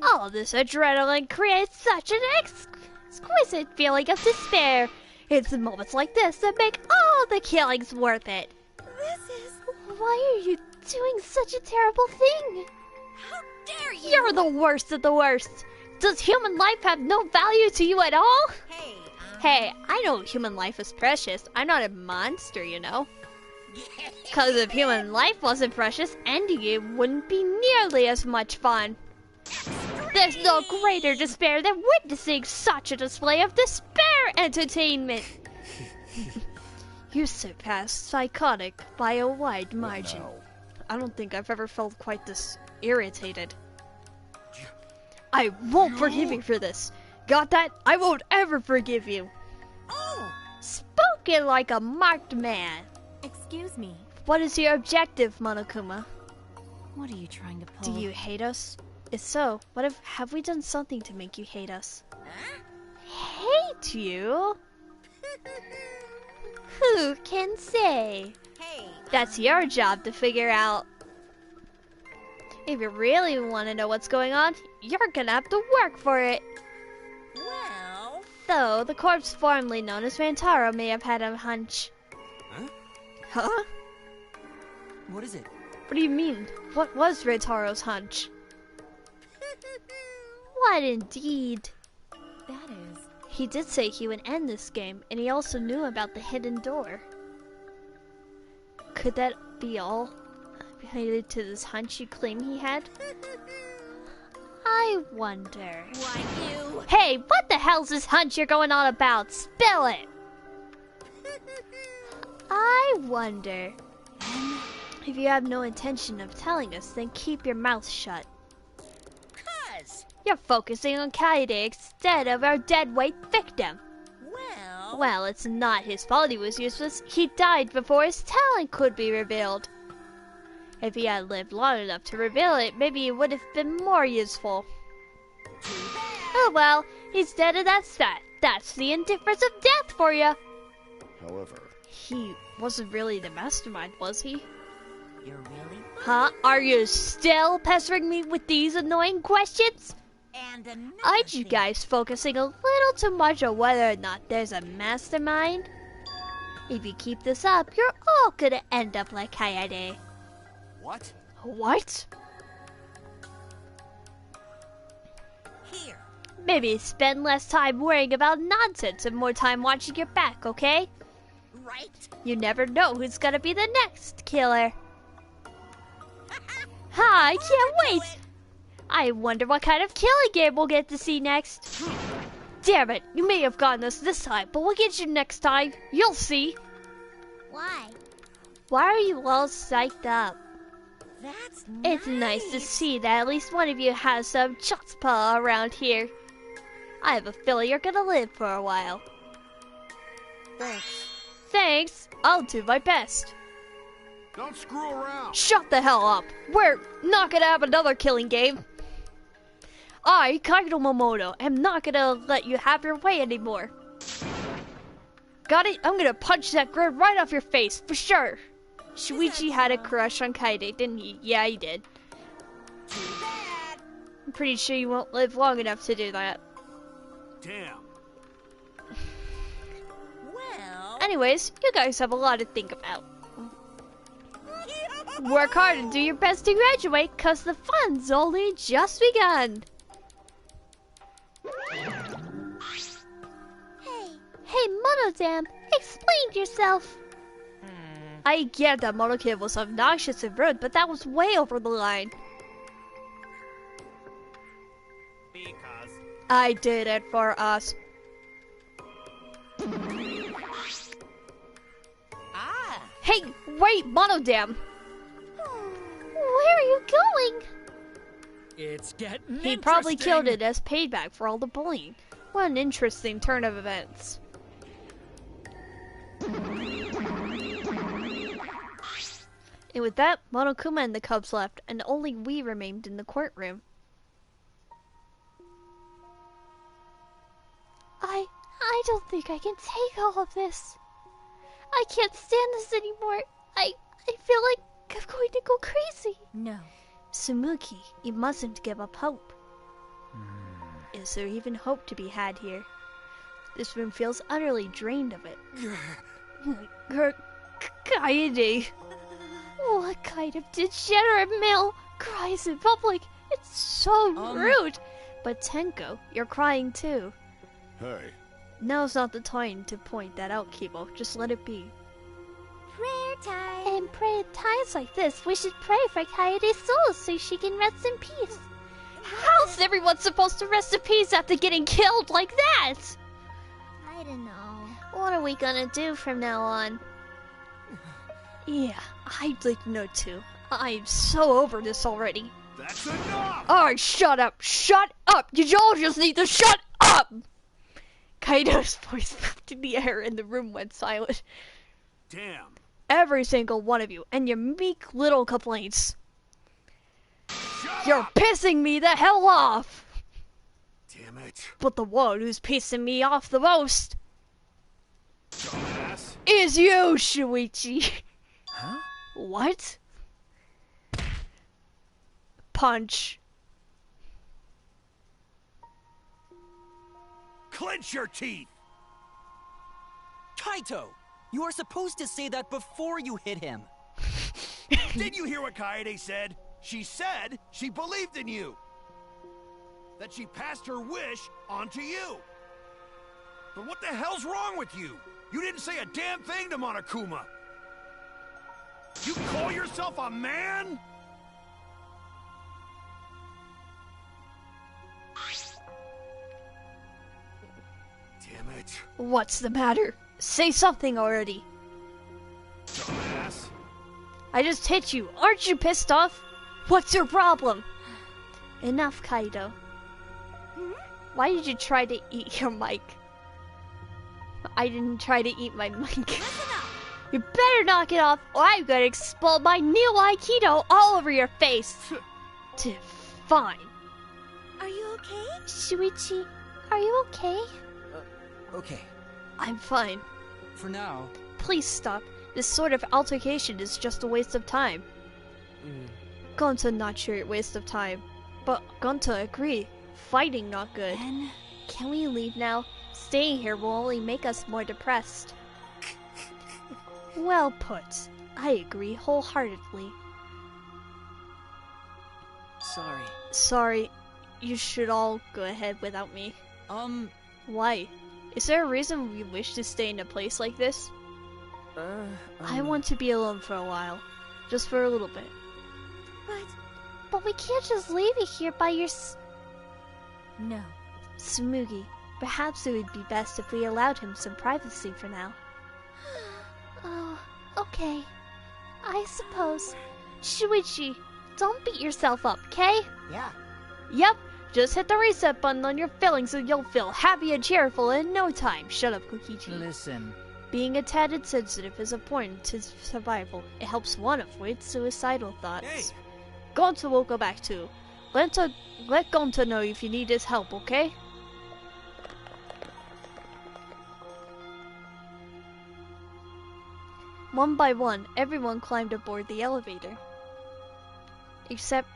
All this adrenaline creates such an exquisite feeling of despair. It's moments like this that make all the killings worth it. This is... Why are you doing such a terrible thing? How dare you! You're the worst of the worst. Does human life have no value to you at all? Hey, I know human life is precious. I'm not a monster, you know. Cause if human life wasn't precious, ending it wouldn't be nearly as much fun. There's no greater despair than witnessing such a display of despair entertainment. You surpass psychotic by a wide margin. I don't think I've ever felt quite this irritated. I won't forgive you for this. Got that? I won't ever forgive you. Spoken like a marked man. Excuse me. What is your objective, Monokuma? What are you trying to pull? Do you hate us? If so, what have we done something to make you hate us? Hate you? Who can say? That's your job to figure out. If you really want to know what's going on, you're gonna have to work for it. Well... Though, the corpse formerly known as Rantaro may have had a hunch. Huh? What is it? What do you mean? What was Rantaro's hunch? What indeed? That is... He did say he would end this game, and he also knew about the hidden door. Could that be all related to this hunch you claim he had? I wonder... Why you? Hey, what the hell's this hunch you're going on about? Spill it! I wonder... If you have no intention of telling us, then keep your mouth shut. You're focusing on Kaede instead of our deadweight victim. Well, it's not his fault he was useless. He died before his talent could be revealed. If he had lived long enough to reveal it, maybe it would have been more useful. Oh well, he's dead and that's that. That's the indifference of death for you. However... He wasn't really the mastermind, was he? You're really? Huh? Are you still pestering me with these annoying questions? And Aren't you guys focusing a little too much on whether or not there's a mastermind? If you keep this up, you're all gonna end up like Kaede. What? What? Here. Maybe spend less time worrying about nonsense and more time watching your back, okay? Right. You never know who's gonna be the next killer. Ha! I can't wait! I wonder what kind of killing game we'll get to see next. Damn it, you may have gotten us this time, but we'll get you next time. You'll see. Why? Why are you all psyched up? That's It's nice to see that at least one of you has some chutzpah around here. I have a feeling you're gonna live for a while. Thanks. Thanks, I'll do my best. Don't screw around. Shut the hell up. We're not gonna have another killing game. I, Kaido Momoto, am not gonna let you have your way anymore. Got it? I'm gonna punch that grin right off your face, for sure. Shuichi had a crush on Kaede, didn't he? Yeah, he did. Too bad. I'm pretty sure you won't live long enough to do that. Damn. Well... Anyways, you guys have a lot to think about. Work hard and do your best to graduate, cause the fun's only just begun. Hey, Monodam, explain yourself. I get that Monokid was obnoxious and rude, but that was way over the line. Because... I did it for us. Hey, wait, Monodam! Where are you going? It's getting He probably killed interesting. it as payback for all the bullying. What an interesting turn of events. And with that, Monokuma and the Cubs left, and only we remained in the courtroom. I don't think I can take all of this. I can't stand this anymore. I feel like I'm going to go crazy. No. Tsumugi, you mustn't give up hope. Is there even hope to be had here? This room feels utterly drained of it. Kaede. What kind of degenerate male cries in public? It's so rude. But Tenko, you're crying too. Hey. Now's not the time to point that out, Kibo. Just let it be. Prayer time. And pray at times like this, we should pray for Kaede's soul so she can rest in peace. How's everyone supposed to rest in peace after getting killed like that? I don't know. What are we gonna do from now on? Yeah, I'd like to know too. I'm so over this already. That's enough! Alright, shut up! Shut up! You all just need to shut up! Kaido's voice flipped in the air and the room went silent. Damn. Every single one of you, and your meek little complaints. You're pissing me the hell off! Damn it. But the one who's pissing me off the most Dumbass. is you, Shuichi! Huh? What? Punch. Clench your teeth! Kaito! You are supposed to say that before you hit him. Did you hear what Kaede said? She said she believed in you. That she passed her wish on to you. But what the hell's wrong with you? You didn't say a damn thing to Monokuma. You call yourself a man? Damn it. What's the matter? Say something already. Dumbass. I just hit you. Aren't you pissed off? What's your problem? Enough, Kaido. Why did you try to eat your mic? I didn't try to eat my mic. You better knock it off, or I'm gonna explode my new Aikido all over your face. Fine. Are you okay? Shuichi, are you okay? Okay. I'm fine. For now. Please stop. This sort of altercation is just a waste of time. Gonta not sure a waste of time, but Gonta agree. Fighting not good. Ben? Can we leave now? Staying here will only make us more depressed. Well put. I agree wholeheartedly. Sorry. Sorry. You should all go ahead without me. Why? Is there a reason we wish to stay in a place like this? I want to be alone for a while. Just for a little bit. But we can't just leave you here by your... No. Tsumugi, perhaps it would be best if we allowed him some privacy for now. Oh, okay. I suppose. Shuichi, don't beat yourself up, okay? Yeah. Yep, just hit the reset button on your feelings and you'll feel happy and cheerful in no time. Shut up, Kokichi. Listen. Being a tad insensitive is important to survival. It helps one avoid suicidal thoughts. Hey. Gonta will go back too. Let Gonta know if you need his help, okay? One by one, everyone climbed aboard the elevator. Except...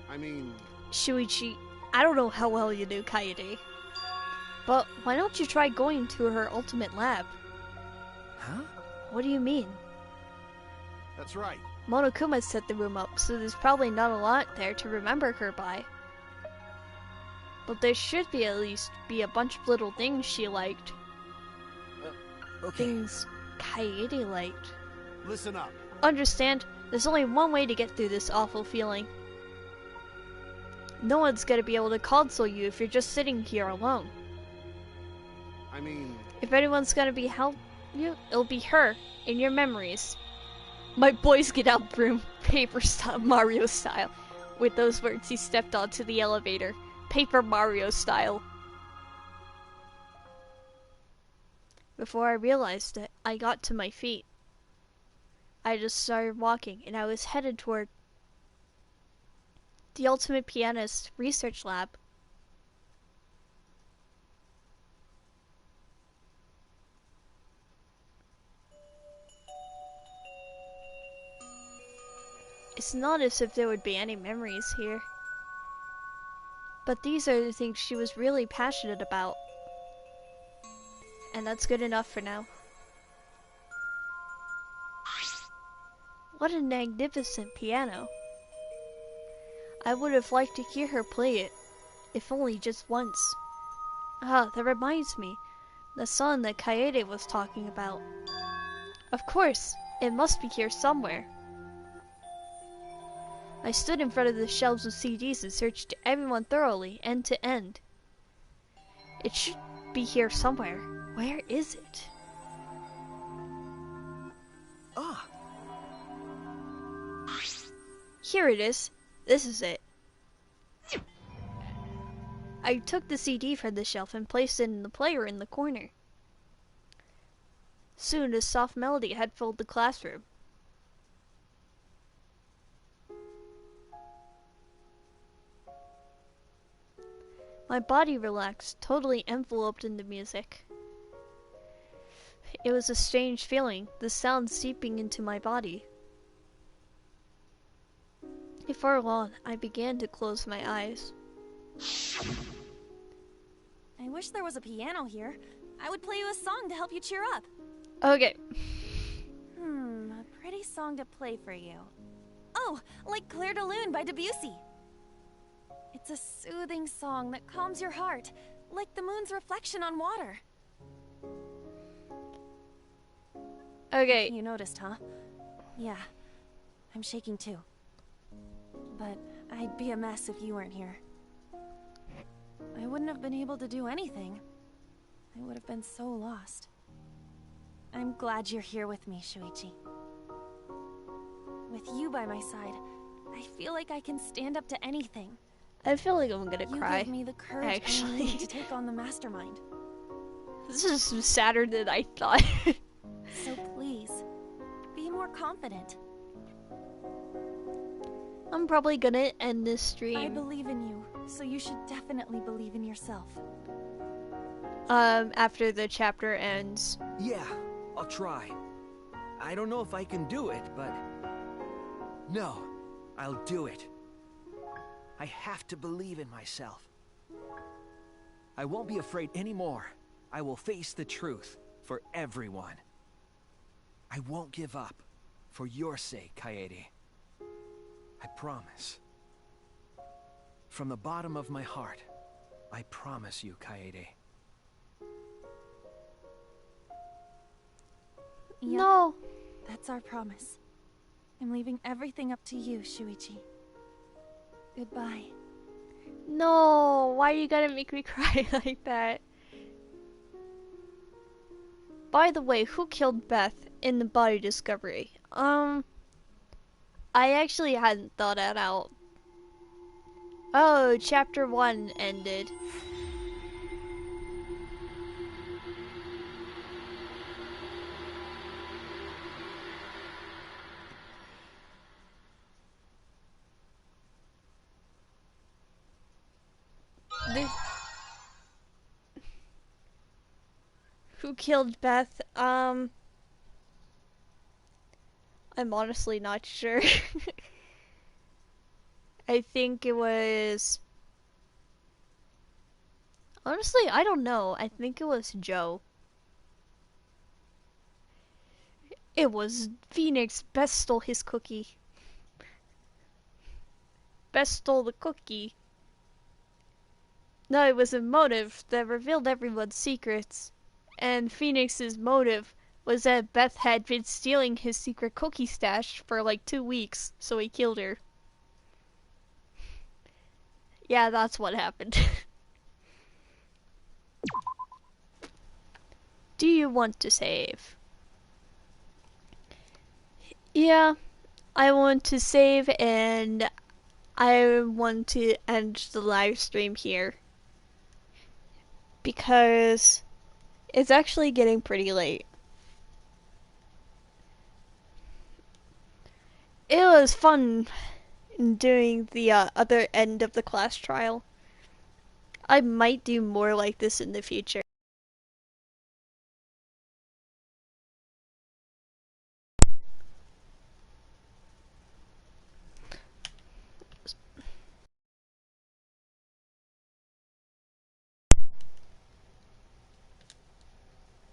I mean... Shuichi, I don't know how well you knew Kaede. But why don't you try going to her ultimate lab? Huh? What do you mean? That's right. Monokuma set the room up, so there's probably not a lot there to remember her by. But there should be at least be a bunch of little things she liked. Okay. Things Kaede liked. Listen up. Understand, there's only one way to get through this awful feeling. No one's gonna be able to console you if you're just sitting here alone. I mean... If anyone's gonna be It'll be her in your memories. My boys get out broom, paper style, Mario style. With those words, he stepped onto the elevator, Paper Mario style. Before I realized it, I got to my feet. I just started walking, and I was headed toward the Ultimate Pianist Research Lab. It's not as if there would be any memories here. But these are the things she was really passionate about. And that's good enough for now. What a magnificent piano. I would have liked to hear her play it, if only just once. Ah, that reminds me. The song that Kaede was talking about. Of course, it must be here somewhere. I stood in front of the shelves of CDs and searched everyone thoroughly, end to end. It should be here somewhere. Where is it? Ah! Here it is. This is it. I took the CD from the shelf and placed it in the player in the corner. Soon a soft melody had filled the classroom. My body relaxed, totally enveloped in the music. It was a strange feeling, the sound seeping into my body. Before long, I began to close my eyes. I wish there was a piano here. I would play you a song to help you cheer up. Okay. A pretty song to play for you. Oh, like Clair de Lune by Debussy. It's a soothing song that calms your heart, like the moon's reflection on water. Okay. You noticed, huh? Yeah, I'm shaking too. But I'd be a mess if you weren't here. I wouldn't have been able to do anything. I would have been so lost. I'm glad you're here with me, Shuichi. With you by my side, I feel like I can stand up to anything. I feel like I'm gonna cry. You gave me the courage I need to take on the mastermind. This is sadder than I thought. So please, be more confident. I'm probably gonna end this stream. I believe in you, so you should definitely believe in yourself. After the chapter ends. Yeah, I'll try. I don't know if I can do it, but... No, I'll do it. I have to believe in myself. I won't be afraid anymore. I will face the truth for everyone. I won't give up. For your sake, Kaede. I promise. From the bottom of my heart, I promise you, Kaede. Yeah, no. That's our promise. I'm leaving everything up to you, Shuichi. Goodbye. No, why you gotta make me cry like that? By the way, who killed Beth in the body discovery? I actually hadn't thought that out. Oh, chapter 1 ended. Who killed Beth? I'm honestly not sure. I think it was... Honestly, I don't know. I think it was Joe. It was Phoenix. Beth stole his cookie. Beth stole the cookie. No, it was a motive that revealed everyone's secrets. And Phoenix's motive was that Beth had been stealing his secret cookie stash for like 2 weeks, so he killed her. Yeah, that's what happened. Do you want to save? Yeah, I want to save and I want to end the live stream here because it's actually getting pretty late. It was fun doing the other end of the class trial. I might do more like this in the future.